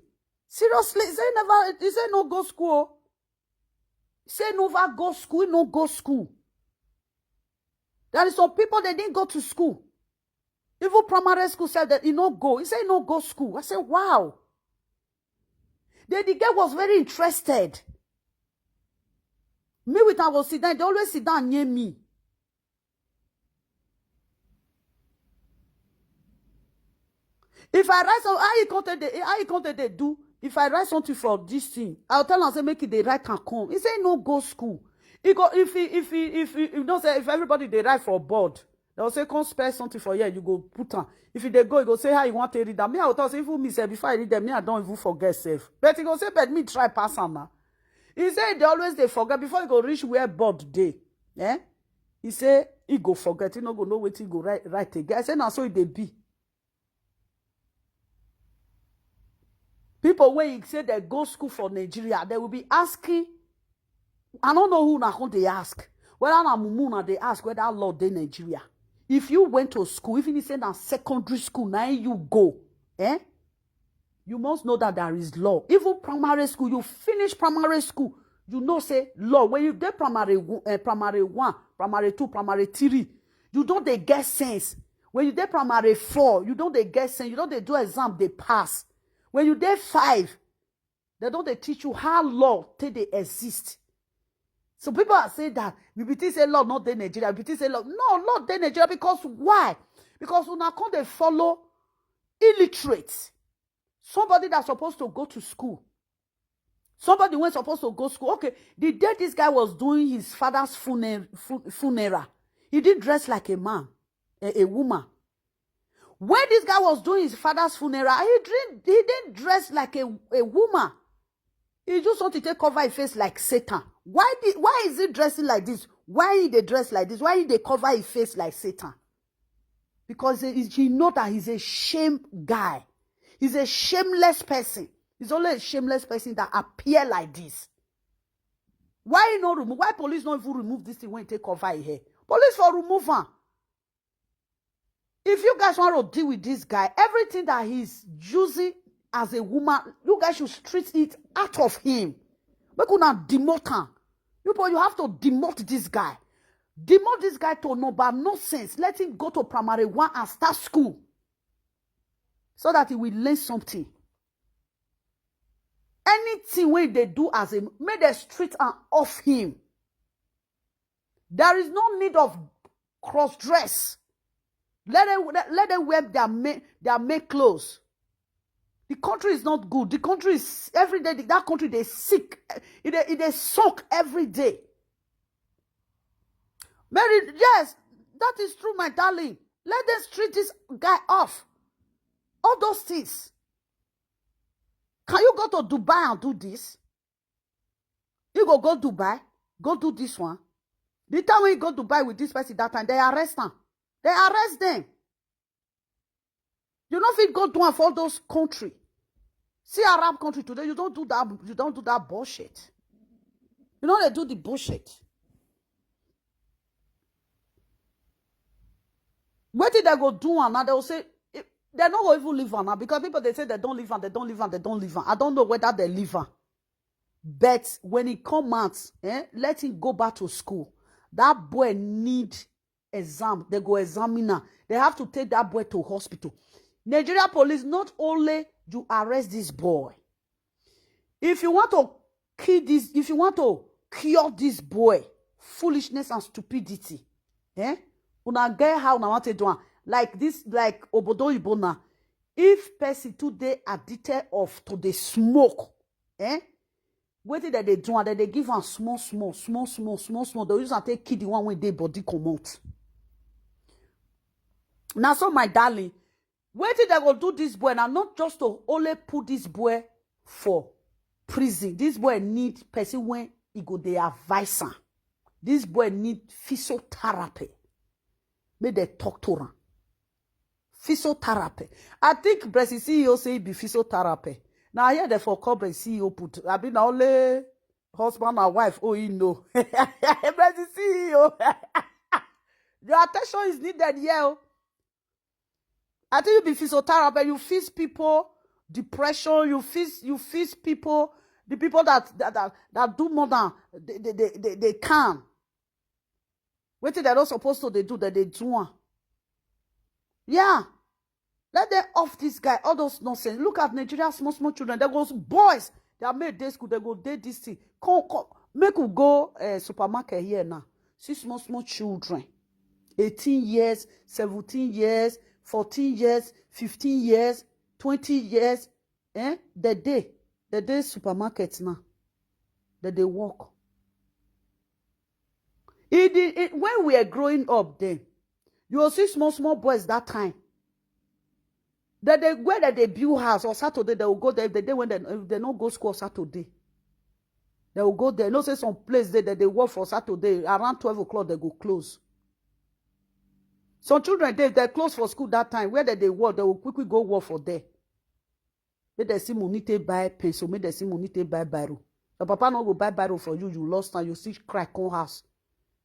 Seriously, he say no go school. He say never go school, he no go school. There is some people they didn't go to school. Even primary school said that he no go. He said no go school. I said, wow. The guy was very interested. Me with I was sit down, they always sit down near me. If I write something, how you content they do? If I write something for this thing, I'll tell him say make it they write and come. He say no go school. He go if don't say if everybody they write for board, they'll say come spare something for here, you go put on. If they go, you go say how you want to read them. Me, I will tell say if me say before I read them, me I don't even forget safe. But he go say, but me try pass on now. He say they always they forget before you go reach where board day. Eh? He say he go forget, he no go know what he go write again. I say now so it they be. People when you say they go school for Nigeria, they will be asking. I don't know who now they ask. Whether na mumu they ask whether law they Nigeria. If you went to school, even if you say na secondary school, now you go, eh? You must know that there is law. Even primary school, you finish primary school, you know say law. When you get primary 1, primary 2, primary 3, you don't they get sense. When you get primary 4, you don't they get sense. You don't they do exam, they pass. When you get 5, they don't they teach you how law till they exist. So people are saying that we say law not in Nigeria. We say law no not in Nigeria because why? Because we now can't they follow illiterates. Somebody that's supposed to go to school. Somebody who supposed to go to school. Okay, the day this guy was doing his father's funeral, he did dress like a man, a woman. When this guy was doing his father's funeral, he didn't dress like a woman. He just want to take cover his face like Satan. Why is he dressing like this? Why did they dress like this? Why did they cover his face like Satan? Because he know that he's a shame guy. He's a shameless person. He's only a shameless person that appear like this. Why not remove? Why police not even remove this thing when they take cover his hair? Police for remove him. If you guys want to deal with this guy, everything that he's using as a woman, you guys should street it out of him. We could not demote him. You have to demote this guy. Demote this guy to no sense. Let him go to primary 1 and start school. So that he will learn something. Anything when they do as a make the street and off him. There is no need of cross dress. Let them wear their make clothes. The country is not good. The country is every day. That country they sick. They soak every day. Mary, yes, that is true, my darling. Let them street this guy off. All those things. Can you go to Dubai and do this? You go Dubai, go do this one. The time when you go to Dubai with this person, that time they arrest them. They arrest them. You know if you go to one for those country. See Arab country today, you don't do that. You don't do that bullshit. You know they do the bullshit. What did they go do and now they will say they're not going to even live on now because people they say they don't live on, they don't live on, they don't live on. I don't know whether they live on. But when he come out, let him go back to school. That boy need exam. They go examiner. They have to take that boy to hospital. Nigeria police, not only you arrest this boy. If you want to kill this, if you want to cure this boy, foolishness and stupidity, una get how una want to do like this, like obodo ibona. If person today addicted of to the smoke, what did they do? That they give am small. They use and take kill the one when they body come out. Now, so my darling, what did they go do this boy? Now, not just to only put this boy for prison. This boy need person when he go the advisor. This boy need physiotherapy. May they talk to him. Physiotherapy. I think Bresi CEO say it be physiotherapy. Now here they for call Bresi CEO put. I mean only husband and wife. Oh, you know. Bresi CEO. Your attention is needed here. I think you be physiotherapy. You fix people depression. You fix people. The people that do more than they can. What they're not supposed to they do that they do. Yeah. Let them off this guy. All those nonsense. Look at Nigeria small children. There goes boys. They are made day school. They go date this thing. Come. Make we go supermarket here now. See small children. 18 years, 17 years, 14 years, 15 years, 20 years. The day supermarkets now. That they walk. When we are growing up then, you will see small boys that time. That they where they build house or Saturday, they will go there. The day when they don't go school Saturday, they will go there. No say some place there that they work for Saturday around 12 o'clock they go close. Some children they close for school that time. Where they work, they will quickly go work for there. May they see money to buy pencil. May they see money to buy biro. Your papa no go buy biro for you. You lost and you see cry on house.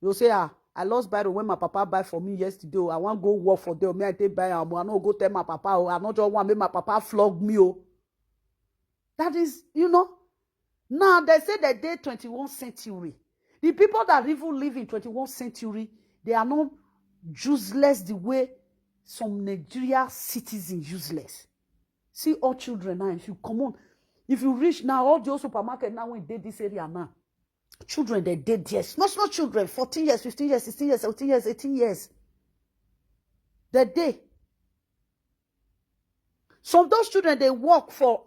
You say I lost biro when my papa buy for me yesterday. I want go work for them. Me I take buy am. I no go tell my papa. I not just want make my papa flog me. That is, Now they say that they 21st century. The people that even live in 21st century, they are not useless the way some Nigeria citizens useless. See all children now. If you come on, if you reach now, all the supermarket now when they this area now. Children, they dead years. Small children, 14 years, 15 years, 16 years, 17 years, 18 years. They dead. Some of those children, they work for,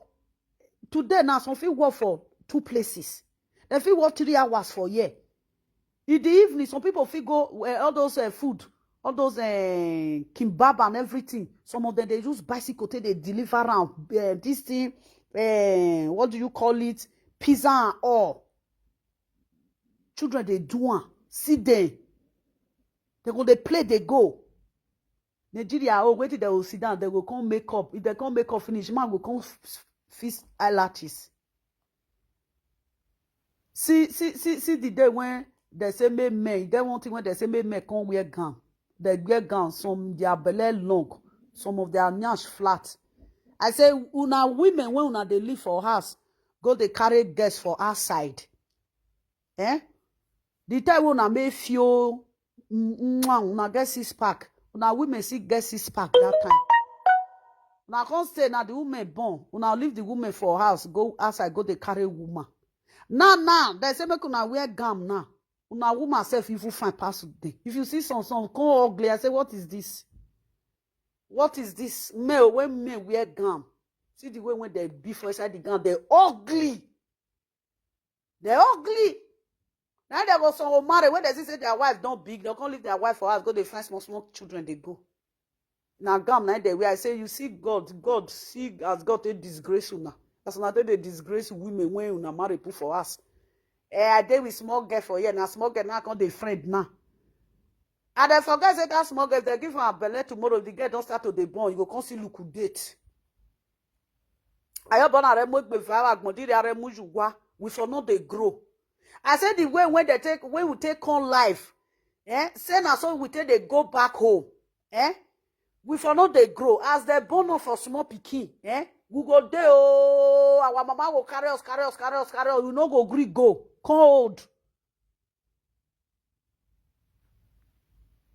today now, some people work for 2 places. They feel work 3 hours for a year. In the evening, some people feel go, all those food, all those kimbab and everything. Some of them, they use bicycle, they deliver around this thing, what do you call it? Pizza and all. Children, they do one. See them. They go, they play, they go. Nigeria, wait till they will sit down. They will come make up. If they come make up finish, man will come fix eyelashes. See the day when they say me men. They want when they say me men come wear gown. They wear gown. Some their belly long. Some of their nyash flat. I say, una women when una they live for house, go they carry guests for outside. The time when I may feel una get 6 pack. Una women see get 6 pack that time. Una come say na the woman born. Una leave the woman for house, go outside, go dey carry woman. Now, they say make una wear gown now. Una woman self if you find pass today. If you see some come ugly, I say, what is this? What is this? Male, when men wear gown. See the way when they be for inside the gown, they're ugly. They're ugly. Now there was some married when they say their wife don't big, they can't leave their wife for us, go they find small children, they go. Now gown now they wear. I say, you see God see as God a disgrace una. That's not they disgrace women when una marry put for us. I dey with small girl for here. Now small girl now come they friend now. And they forget say that small girl, they give her a belly tomorrow, the girl don't start to the born, you go come see look date. I born a remote before we for not they grow. I said the way when we take on life, say now so we take they go back home, we for not they grow. As they born up for small pikin, we go there, oh, our mama will carry us, we no go agree go, cold.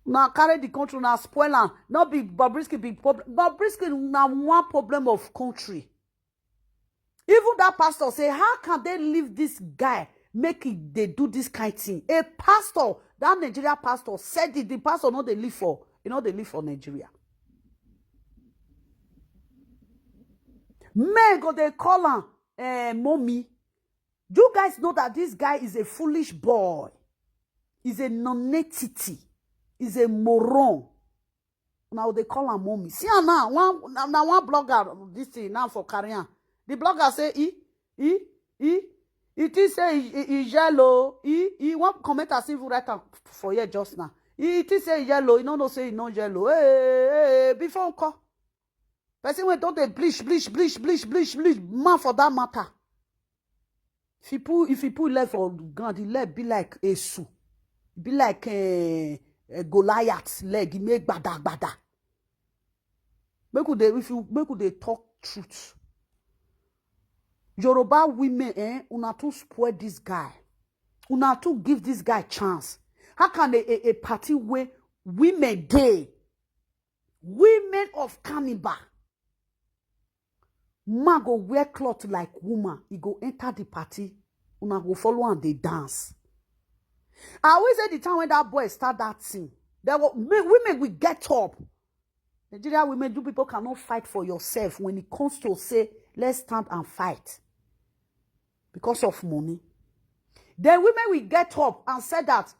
Now carry the country, now spoil am. Not be Bobrisky big problem. Bobrisky now one problem of country. Even that pastor say, how can they leave this guy, make it, they do this kind of thing? A pastor, that Nigeria pastor said it, the pastor not they live for, they live for Nigeria. Men go they call him, mommy. You guys know that this guy is a foolish boy. He's a non-entity. He's a moron. Now they call him mommy. See now, one blogger, this thing now for carrying. The blogger say, it is say he yellow. He won't comment as if right for you just now. It is say yellow. He no say he no yellow. Hey, before call. Person when don't they bleach, man for that matter. If he put leg for ground, the leg be like a su, be like a Goliath's leg. He make bada. Make they talk truth. Yoruba women, una to spoil this guy. Una to give this guy chance. How can a party where women gay, women of cannibal, man go wear cloth like woman, he go enter the party, una go follow and they dance. I always say the time when that boy start that thing, women will get up. Nigeria women, you people cannot fight for yourself when it comes to say, let's stand and fight. Because of money. Then women will get up and say that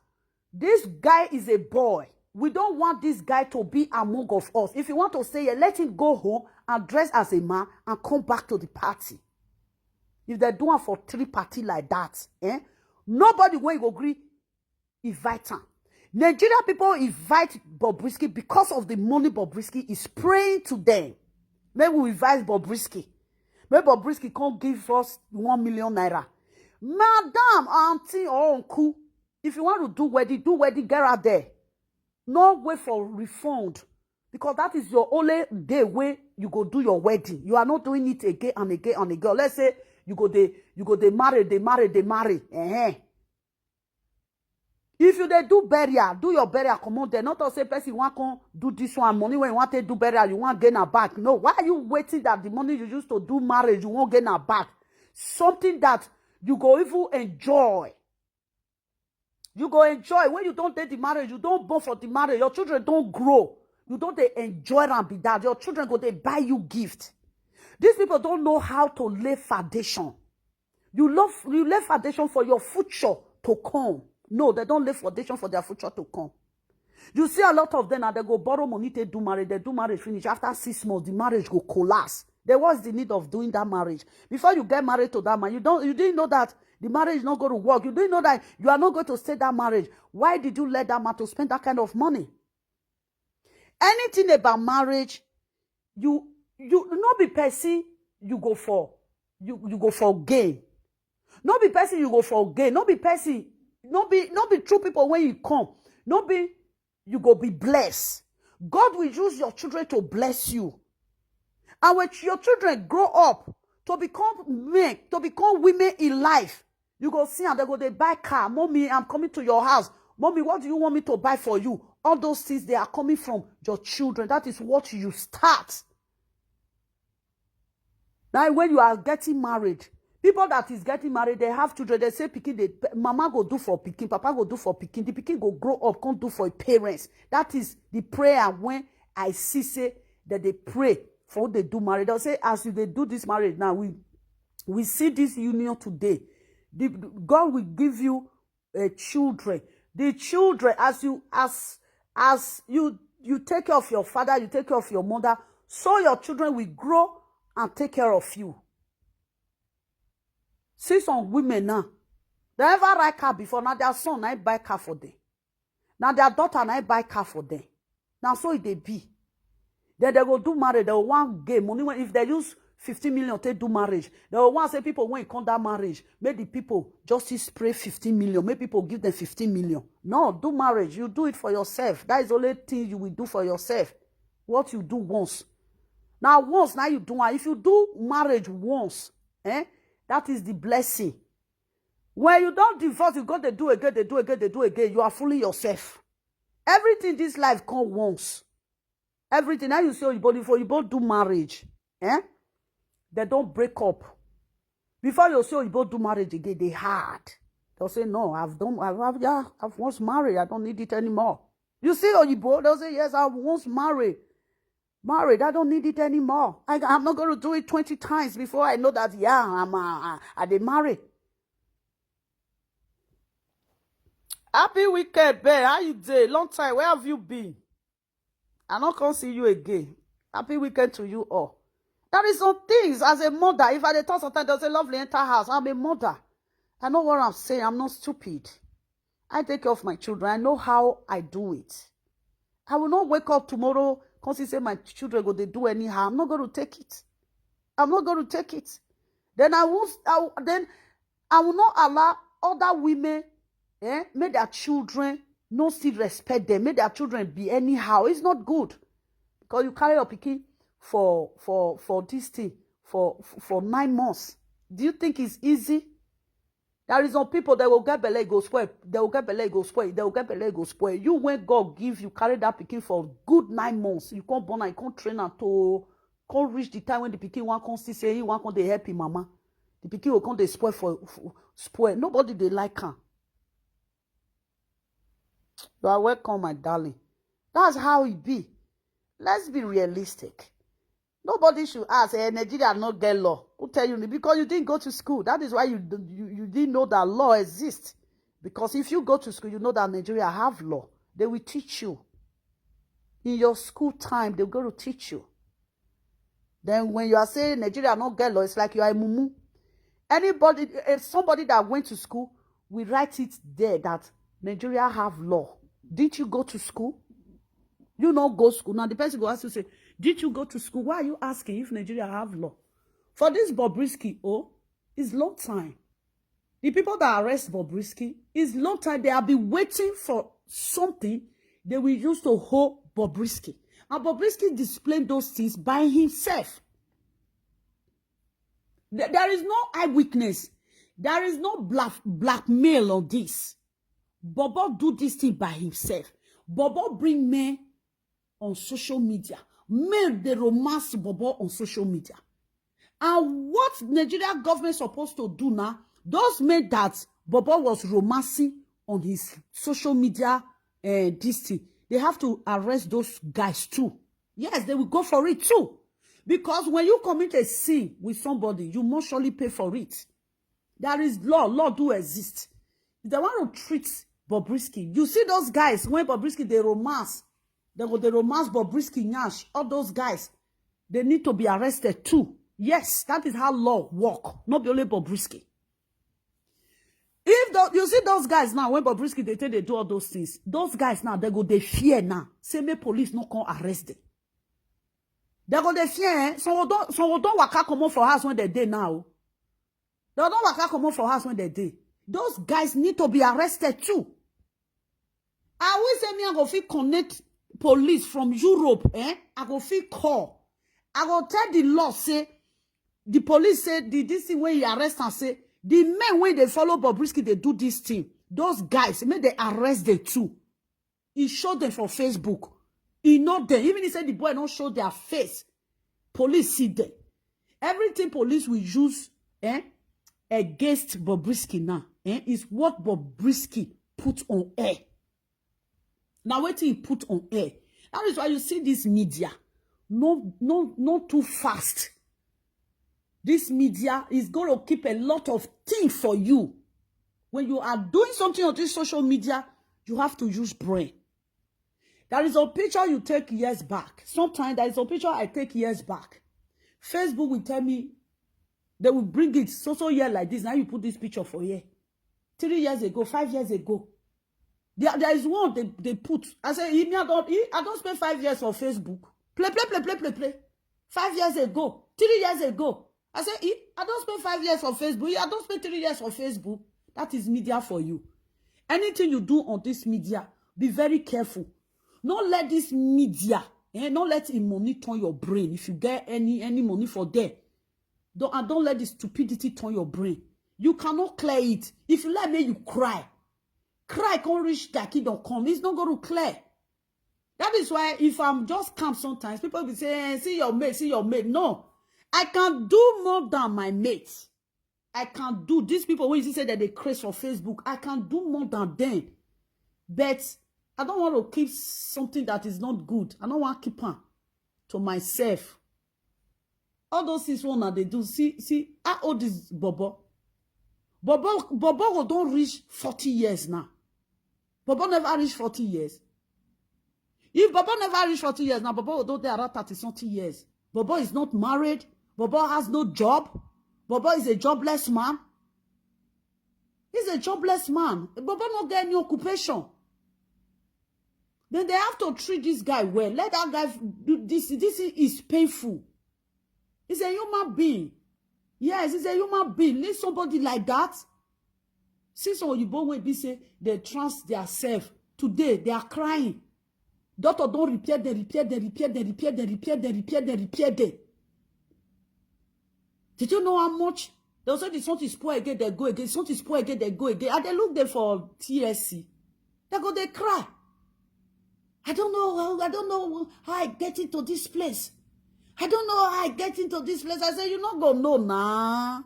this guy is a boy. We don't want this guy to be among of us. If you want to say, let him go home and dress as a man and come back to the party. If they're doing for 3 parties like that, nobody will agree invite him. Nigeria people invite Bobrisky because of the money Bobrisky is praying to them. Maybe we invite Bobrisky. Maybe Bobrisky can't give us 1 million naira. Madam, auntie, or uncle, if you want to do wedding, get out there. No wait for refund. Because that is your only day where you go do your wedding. You are not doing it again and again and again. Let's say you go they marry. If you they do burial, do your burial, come on there. Not to say person want to do this one money when you want to do burial, you want gain her back. No, why are you waiting that the money you used to do marriage, you won't gain her back? Something that you go even enjoy. You go enjoy. When you don't take the marriage, you don't born for the marriage, your children don't grow. You don't they enjoy and be that. Your children go they buy you gift. These people don't know how to lay foundation. You lay foundation for your future to come. No, they don't lay foundation for their future to come. You see a lot of them and they go borrow money to do marriage. They do marriage finish. After 6 months, the marriage go collapse. There was the need of doing that marriage. Before you get married to that man, you didn't know that the marriage is not going to work. You didn't know that you are not going to stay that marriage. Why did you let that man to spend that kind of money? Anything about marriage, you not be person you go for gain. Not be person you go for gain. Not be person. Not be true people when you come. Not be you go be blessed. God will use your children to bless you. And when your children grow up to become men, to become women in life, you go see and they buy car. Mommy, I'm coming to your house. Mommy, what do you want me to buy for you? All those things, they are coming from your children. That is what you start. Now, when you are getting married, people that is getting married, they have children. They say, pikin, mama go do for pikin, papa go do for pikin. The pikin go grow up, can't do for parents. That is the prayer when I see say that they pray for what they do marriage. They'll say, as they do this marriage now, we see this union today. God will give you children. The children, as you take care of your father, you take care of your mother, so your children will grow and take care of you. See some women now, they never ride car before. Now their son, I buy car for them. Now their daughter, I buy car for them. Now so it they be. Then they go do marriage. They will want game money. If they use 15 million to do marriage, they will want say people when come that marriage, make the people just spray 15 million. Make people give them 15 million. No, do marriage. You do it for yourself. That is the only thing you will do for yourself. What you do once. Now once, now you do. If you do marriage once, that is the blessing. When you don't divorce, you got to do again, they do again, they do again. You are fooling yourself. Everything this life come once. Everything. Now you say you both do marriage. They don't break up. Before you say you both do marriage again, they hard. They'll say, no, I've once married. I don't need it anymore. You see Oyibo, they'll say, yes, I once married. I don't need it anymore. I'm not going to do it 20 times before I know that, I did marry. Happy weekend, babe. How you doing? Long time. Where have you been? I'm not going to see you again. Happy weekend to you all. There is some things as a mother. If I thought sometimes there's a lovely enter house, I'm a mother. I know what I'm saying. I'm not stupid. I take care of my children. I know how I do it. I will not wake up tomorrow because say my children go they do anyhow. I'm not going to take it. I'm not going to take it. Then I will not allow other women make their children no still respect them. Make their children be anyhow. It's not good. Because you carry your pikin for this thing for 9 months. Do you think it's easy? There is some people that will get belly go spoil. They will get belly go spoil. They will get belly go spoil. You when God give you carry that pikin for good 9 months. You can't born and you can't train her to can't reach the time when the pikin one can't see say he one can't they help him mama. The pikin will can't they spoil for spoil. Nobody they like her. You are welcome, my darling. That's how it be. Let's be realistic. Nobody should ask, Nigeria not get law. Who tell you? Because you didn't go to school. That is why you didn't know that law exists. Because if you go to school, you know that Nigeria have law. They will teach you. In your school time, they're going to teach you. Then when you are saying Nigeria not get law, it's like you are a mumu. Anybody, somebody that went to school, we write it there that Nigeria have law. Did you go to school? You not go to school. Now the person will ask you, say, did you go to school? Why are you asking if Nigeria have law? For this Bobrisky, it's long time. The people that arrest Bobrisky, it's long time. They have been waiting for something they will use to hold Bobrisky. And Bobrisky displayed those things by himself. There is no eyewitness. There is no blackmail on this. Bobo do this thing by himself. Bobo bring men on social media. Men they romance Bobo on social media. And what Nigeria government supposed to do now, those men that Bobo was romancing on his social media this thing, they have to arrest those guys too. Yes, they will go for it too. Because when you commit a sin with somebody, you must surely pay for it. There is law. Law do exist. If they want to treat Bobrisky, you see those guys, when Bobrisky, they romance Bobrisky, Nyash, all those guys, they need to be arrested too. Yes, that is how law work. Not only Bobrisky. If you see those guys now, when Bobrisky, they do all those things, those guys now, they fear now. Say, me police no can arrest them. They fear, so don't waka come on for house when they day now. They don't waka come on for house when they day. Those guys need to be arrested too. I will say me, I go fit connect police from Europe, I go fit call. I go tell the law, say, the police say, this thing when you arrest and say, the men when they follow Bobrisky, they do this thing. Those guys, may they arrest them too. He showed them for Facebook. He know them. Even he said the boy don't show their face. Police see them. Everything police will use against Bobrisky now is what Bobrisky put on air. Now what he put on air. That is why you see this media. Not too fast. This media is going to keep a lot of things for you. When you are doing something on this social media, you have to use brain. There is a picture you take years back. Sometimes there is a picture I take years back. Facebook will tell me, they will bring it so year like this. Now you put this picture for here. 3 years ago, 5 years ago. There is one they put. I say, I don't spend 5 years on Facebook. Play. 5 years ago, 3 years ago. I say, I don't spend 5 years on Facebook. I don't spend 3 years on Facebook. That is media for you. Anything you do on this media, be very careful. Don't let this media, don't let it monitor your brain. If you get any money for there, don't let the stupidity turn your brain. You cannot clear it. If you let me, you cry. Cry can't reach Daki.com. It's not going to clear. That is why if I'm just calm sometimes, people will say, see your mate. No. I can do more than my mates. I can do. These people, when you say that they craze for Facebook, I can do more than them. But I don't want to keep something that is not good. I don't want to keep on to myself. All those things one they do. See, how old is Bobo? Bobo don't reach 40 years now. Bobo never reached 40 years. If Bobo never reached 40 years now, Bobo will there around 30-something years. Bobo is not married. Bobo has no job. Bobo is a jobless man. He's a jobless man. Bobo not get any occupation. Then they have to treat this guy well. Let that guy do this. This is painful. He's a human being. Yes, he's a human being. Leave somebody like that. Since you when be say they trust themselves. Today they are crying. Doctor don't repair them. Did you know how much? They say the something spoil again, they go again. Something spoil again, they go again. And they look there for TSC. They cry. I don't know how I get into this place. I don't know how I get into this place. I say, you're not going to know, nah.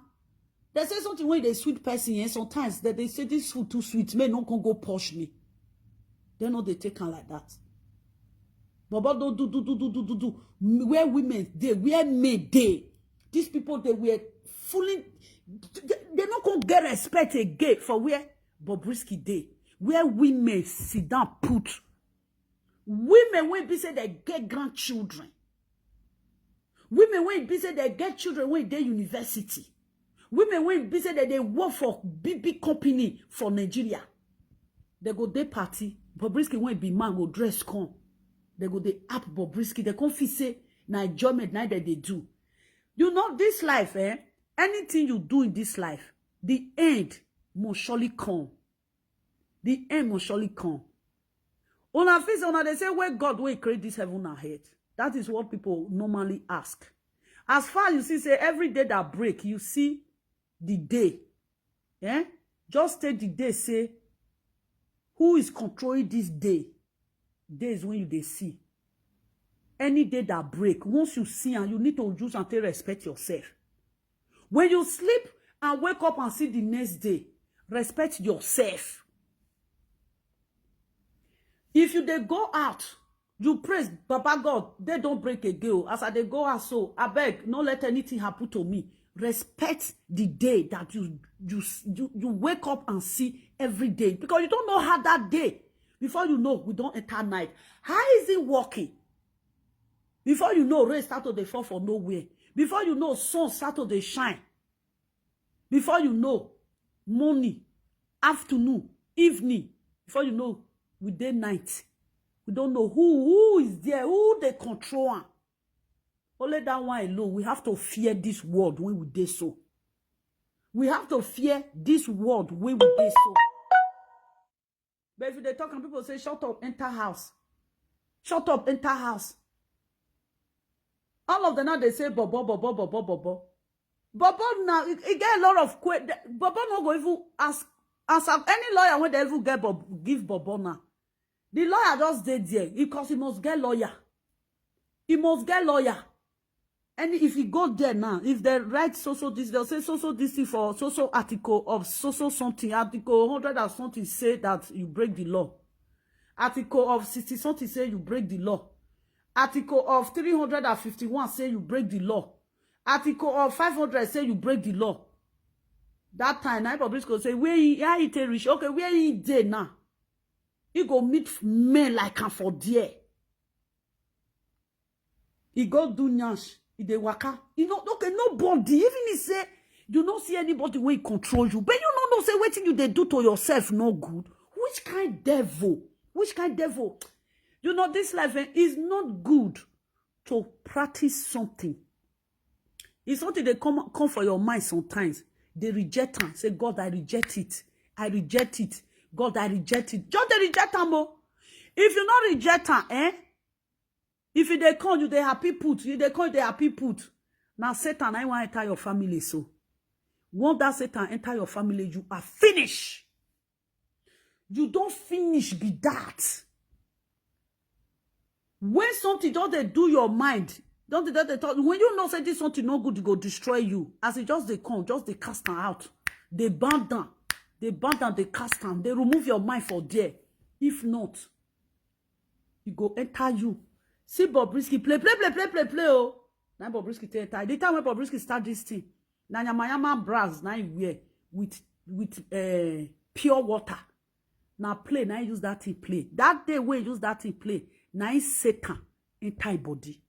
They say something when they sweet person, and sometimes they say this food too sweet. May no can go push me. They know they take on like that. But don't do. Where women, where men, these people, they were fooling. They not going to get respect again for where Bobrisky day. Where women sit down, put. Women will be say they get grandchildren. Women will be say they get children when they university. Women will be say that they work for big company for Nigeria. They go day party. Bobrisky won't be man go dress come. They go they app Bobrisky. They can't say na enjoyment neither they do. You know this life, anything you do in this life, the end must surely come. The end must surely come. Una face una they say where God will create this heaven and earth. That is what people normally ask. As far as you see, say every day that break, you see the day. Just take the day, say, who is controlling this day? Day is when you see. Any day that break, once you see and you need to use and take respect yourself. When you sleep and wake up and see the next day, respect yourself. If they go out, you praise Baba God, they don't break again. As they go out, so I beg, don't let anything happen to me. Respect the day that you wake up and see every day. Because you don't know how that day, before you know, we don't enter night. How is it working? Before you know, rain start to fall for nowhere. Before you know, sun start to shine. Before you know, morning, afternoon, evening. Before you know, we day night. We don't know who is there, who they control. Only that one alone. We have to fear this world when we do so. We have to fear this world when we do so. But if they talk and people say, shut up, enter house. Shut up, enter house. All of them now they say, Bobo. Bobo now, it get a lot of questions. Bobo not going to ask any lawyer when they even give Bobo now. The lawyer just did there because he must get lawyer. He must get lawyer. any, if you go there now, if they write so this, they'll say so this thing for so article of so something, article 100 and something say that you break the law. Article of 60 something say you break the law. Article of 351 say you break the law. Article of 500 say you break the law. That time, I Bobrisky say, where he reach? Okay, where he dey now? He go meet men like him for there. He go do nyash. He dey waka. You know, okay, nobody. Even he say, you don't see anybody where he control you. But you don't say what you they do to yourself no good. Which kind devil? Which kind devil? You know, this life is not good to practice something. It's something they come for your mind sometimes. They reject them. Say, God, I reject it. I reject it. God, I reject it. Just they reject them. If you not reject them, if they call you, they happy put. If they call you, they happy put. Now, Satan, I want to enter your family. So, once that Satan enter your family, you are finished. You don't finish be that. When something just they do your mind, don't they talk, when you know say this something no good, it go destroy you. As it just they come, just they cast them out. They burn down. They burn down, they cast them. They remove your mind for there. If not, it go enter you. See Bobrisky play, oh. Now Bobrisky tell enter. The time when Bobrisky start this thing, now Yamayama brass, now you wear with pure water. Now play, now use that thing play. That day when use that thing play, now Satan enter your body.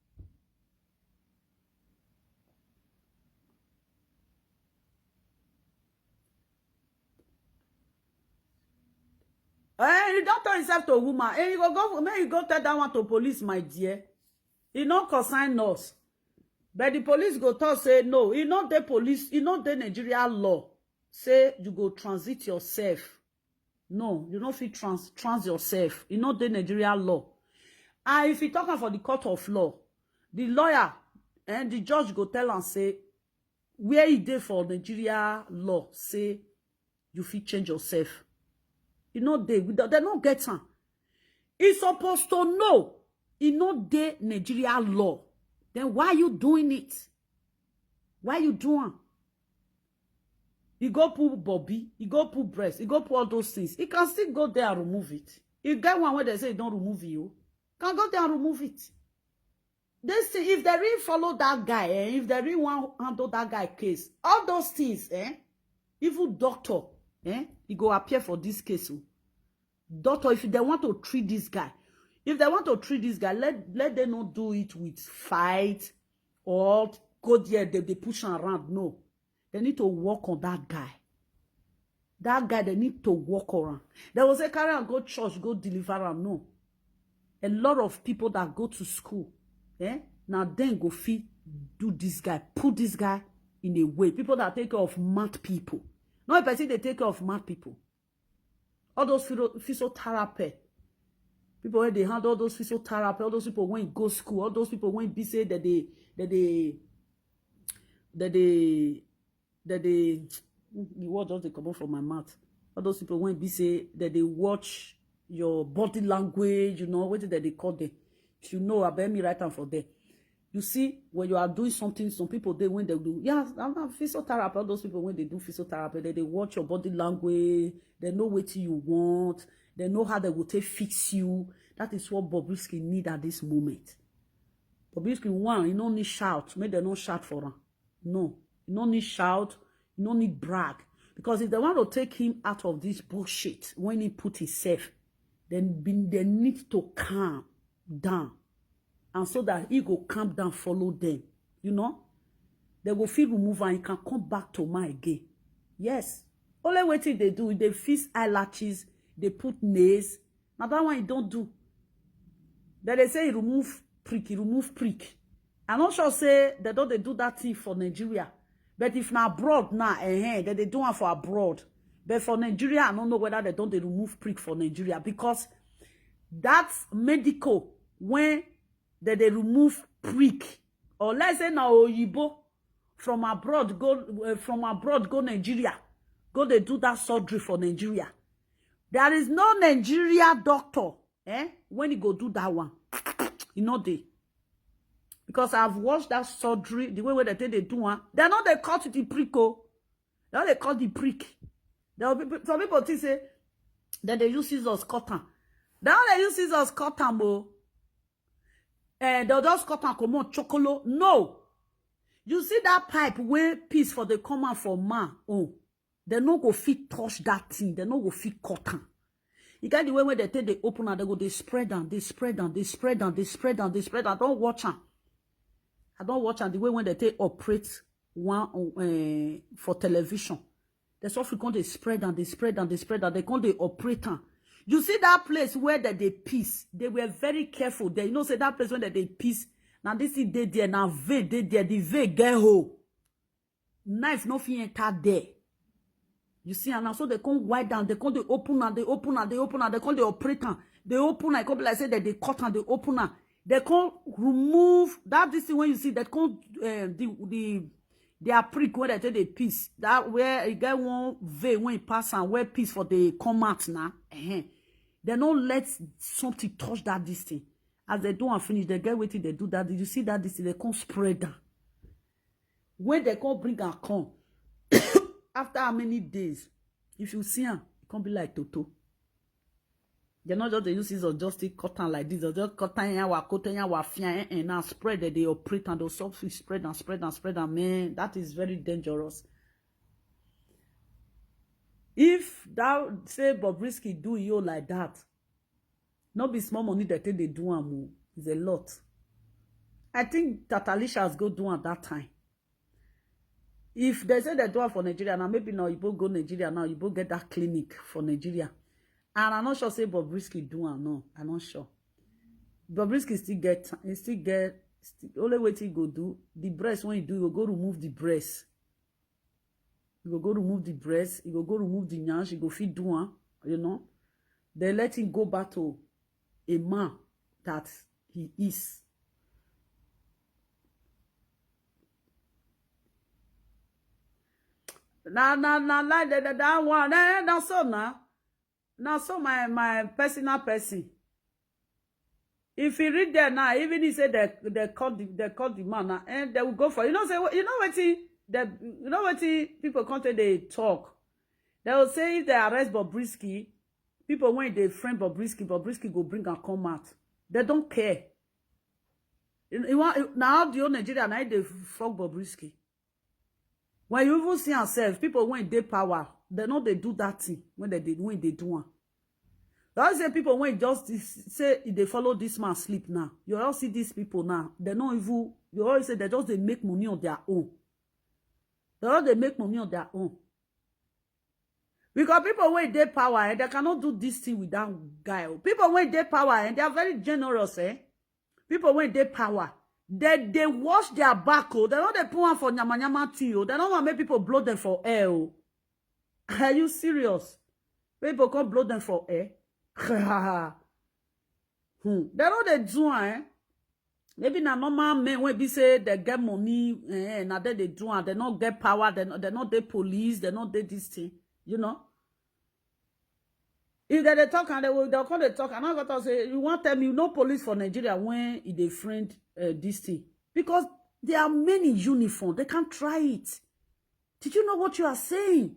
He don't turn himself to a woman. And you go tell that one to police, my dear. He not consign us. But the police go tell say no. He not the police. He not the Nigeria law. Say you go transit yourself. No, you don't feel trans yourself. He not the Nigeria law. And if you talking for the court of law, the lawyer and the judge go tell and say where he did for Nigeria law. Say you feel change yourself. You know they not get him. He's supposed to know. You know the Nigeria law. Then why you doing it? Why you doing? You go put Bobby, you go put breast, you go put all those things. You can still go there and remove it. You get one where they say don't remove you, can go there and remove it. They say if they really follow that guy, if they really want to handle that guy case, all those things, even doctor, he go appear for this case. Doctor, if they want to treat this guy, let them not do it with fight or go there, they push him around. No. They need to work on that guy. That guy, they need to walk around. They will say, carry and go church, go deliver him. No. A lot of people that go to school, now then go do this guy, put this guy in a way. People that take care of mad people. Not if I say they take care of mad people. All those physiotherapy. People when they handle all those physiotherapy, all those people when go school, all those people when be say that the word just they come out from my mouth. All those people when be say that they watch your body language, you know, what did they call them? You know, I better me right hand for them. You see, when you are doing something, some people they when they do, yeah, I'm not physiotherapy. All those people when they do physiotherapy, they watch your body language, they know what you want, they know how they will take fix you. That is what Bobrisky need at this moment. Bobrisky one, you don't need shout. Maybe they don't shout for him. No, you don't need shout. You don't need brag. Because if they want to take him out of this bullshit when he put himself, then they need to calm down. And so that he go calm down, follow them. You know? They will feel removed and he can come back to my again. Yes. Only what they do, they fix eyelashes, they put nails. Now that one you don't do. Then they say he remove prick. I'm not sure say they do that thing for Nigeria. But if now abroad now, then they do one for abroad. But for Nigeria, I don't know whether they remove prick for Nigeria. Because that's medical when they remove prick. Or let's say now Oyibo from abroad go Nigeria. Go they do that surgery for Nigeria. There is no Nigeria doctor when you go do that one. You know they. Because I've watched that surgery, the way they take they do one. They're not they cut the prick. Now they cut the prick. Some people think say that they use scissors cut them. Now they use scissors cut them, and they'll just cut and come on chocolate. No. You see that pipe where piece for the common for man. Oh, they no go fit touch that thing. They no go fit cut them. You got the way when they take the open and they go, they spread them, they spread them, they spread them, they spread them, they spread them. I don't watch them. I don't watch them the way when they take operate one for television. That's what we call they spread them, they spread them, they spread them. They call they operate them. You see that place where they piece. They were very careful there. You know, say that place when they piece. Now this is they there. Now vein they there. The vein get hole. Knife no fit enter there. You see, and also they come wide down. They come they open and they open and they open and they come they operate and they open and come like say that they cut and they open and they come remove that this thing when you see that come their prick where they take the piece that where you get one vein when it pass and where piece for the come out now. They don't let something touch that this thing. As they do and finish, they get waiting, they do that. Did you see that this thing? They come spread down. When they come bring and come, after how many days, if you see them, it can't be like Toto. They're not just the uses of just cotton like this, or just cotton and now spread that they operate and those soft spread and spread and spread and man, that is very dangerous. If that say Bobrisky do you like that, not be small money that they do am is a lot. I think Tatalisha has go do at that time. If they say they do it for Nigeria now, maybe now you both go Nigeria now, you both get that clinic for Nigeria. And I'm not sure say Bobrisky do am no, I'm not sure. Bobrisky still get only way he go do the breast when you do, you go remove the breast. You go remove the breast, you go remove the nyash, you go feed do one, you know. They let him go back to a man that he is. Now, like that one, that's so now. Now, so my personal person. If you read there now, even he said they called the man now, and they will go for you know say you know what people come to they talk. They will say if they arrest Bobrisky, people when they friend Bobrisky go bring and come out. They don't care. You want now the Nigeria now they fuck Bobrisky. When you even see yourself, people when they power, they know they do that thing when they do one. That's say people when just say they follow this man sleep now. You all see these people now. They don't even you always say they make money on their own. They make money on their own. Because people when they power and they cannot do this thing with that guy. People when they power and they are very generous, People when they power, they wash their back, They don't they put one for nyama tea, They don't want to make people blow them for air, Are you serious? People can't blow them for air. They don't they do, Maybe na normal men when be say they get money, now they do, and they not get power, they not the police, they not this thing, you know. If they talk and they'll call they talk, and I got to say, you want them, you know, police for Nigeria when they friend this thing because there are many uniforms, they can't try it. Did you know what you are saying?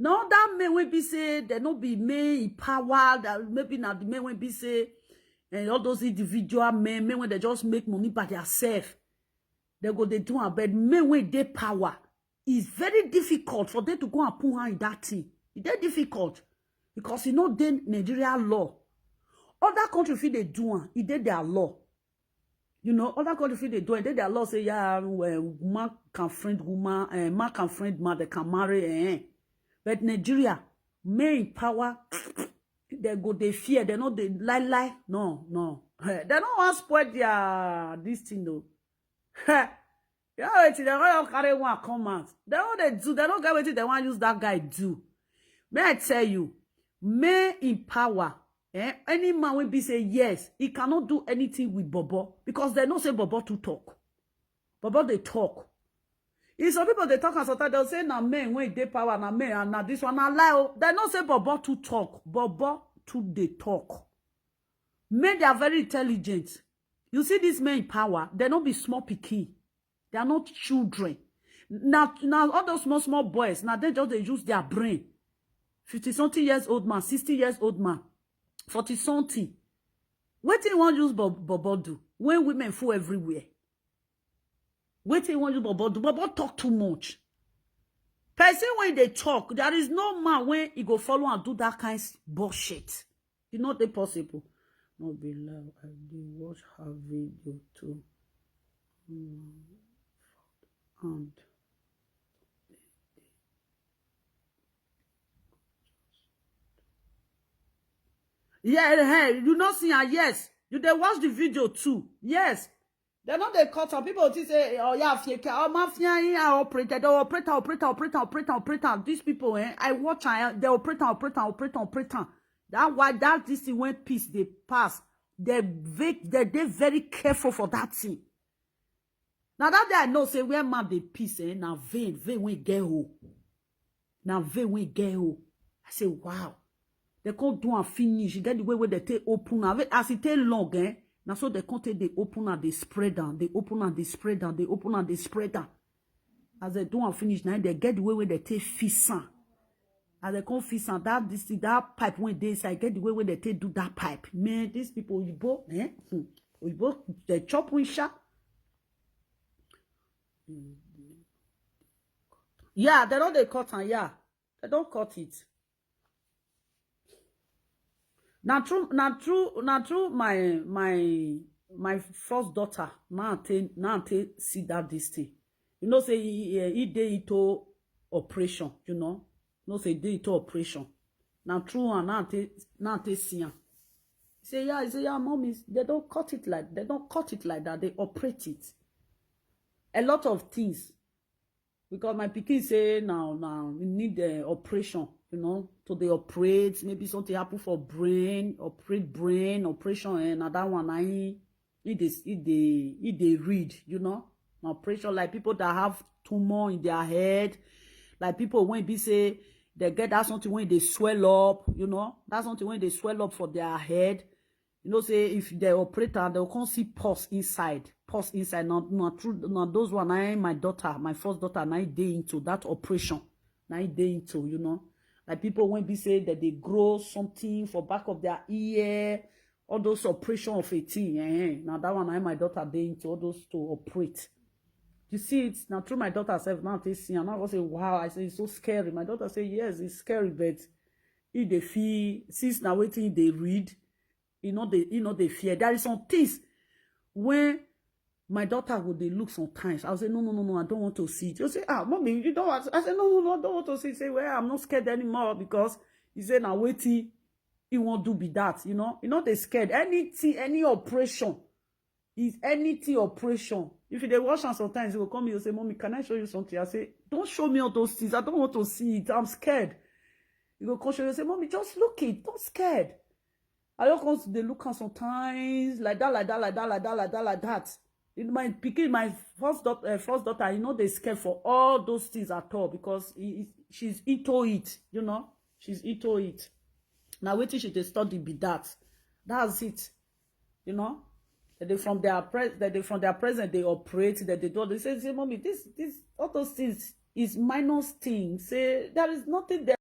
Now that men will be say they not be men in power, that maybe now the men will be say. And all those individual men when they just make money by themselves, they go they do a bed. Men when they power, it's very difficult for them to go and put her in that thing. It's very difficult because you know then Nigeria law. Other countries feel they do it did their law. You know, other countries feel they do it. They their law say yeah, man can friend woman, man can friend man, they can marry. But Nigeria, men in power. They go, they fear, they know they lie. No. They don't want to spoil their this thing though. You know what? They don't carry one comment. They know they do. They don't get what they want to use that guy do. May I tell you, men in power, any man will be say yes, he cannot do anything with Bobo because they don't say Bobo to talk. Bobo they talk. If some people they talk and sometimes they'll say na men when they power na men and na this one na lie. They don't say Bobo to talk. Bobo to they talk. Men they are very intelligent. You see these men in power, they don't be small picky. They are not children. Now all those small boys, now they use their brain. 50-something years old man, 60 years old man, 40-something. What do you want to use Bobo do? When women fool everywhere. What do you want to use Bobo do? Bobo talk too much. Person when they talk, there is no man when he go follow and do that kind of bullshit. It's not possible. No be loud. I did watch her video too. And yeah, hey, you not see her? Yes. You they watch the video too. Yes. They're not they cut some people to say, oh yeah, operator. These people, I watch the operator. That why that this thing when peace they pass. They very careful for that thing. Now that day I know say where man they peace, now vein we get ho. Now vein we get ho. I say wow. They can't do and finish. You get the way where they take open. As it take long, now so they can't take the open and they spread down. They open and they spread down. They open and they spread down. As they do and finish, now they get the way where they take fissant. As they can't fissant, that pipe when they say, get the way where they take do that pipe. Man, these people, you both, they chop with shot. Yeah, they don't they cut and yeah. They don't cut it. Now true, my first daughter, now see that this thing. You know, say he did it to operation, you know. No say did it to operation. Now true and now see her. Say yeah, mommy, they don't cut it like that, they operate it. A lot of things. Because my pikin say now we need the operation, you know, to the operate. Maybe something happen for brain operation, and that one I they read, you know, operation like people that have tumor in their head, like people when be say they get that something when they swell up, you know, that's something when they swell up for their head. You know, say if they operator, they can't see pus inside. Not those one. My daughter, my first daughter, now they into that operation. Now they into, you know, like people when be say that they grow something for back of their ear, all those operation of a thing. Now that one, my daughter, they into all those to operate. You see it now through my daughter herself. Now they see, and I was say, wow. I say it's so scary. My daughter say, yes, it's scary, but if they feel since now waiting they read. You know they fear. There is some things when my daughter would they look sometimes. I'll say, no, I don't want to see it. You say, mommy, you don't want to. I say, no, I don't want to see it. Say, well, I'm not scared anymore because he said, now waiting, he won't do be that, you know. You know they scared. Any operation is anything operation. If they watch and sometimes he will come, he'll say, mommy, can I show you something? I say, don't show me all those things. I don't want to see it. I'm scared. He will come show you, say, mommy, just look it. Don't scared. I don't want to look at sometimes like that. In my picking my first daughter, you know, they scared for all those things at all because she's into it, you know, she's into it. Now waiting she they study be that. That's it, you know. They from their present they operate that they do. They say, mommy, this all those things is minus things. Say there is nothing there.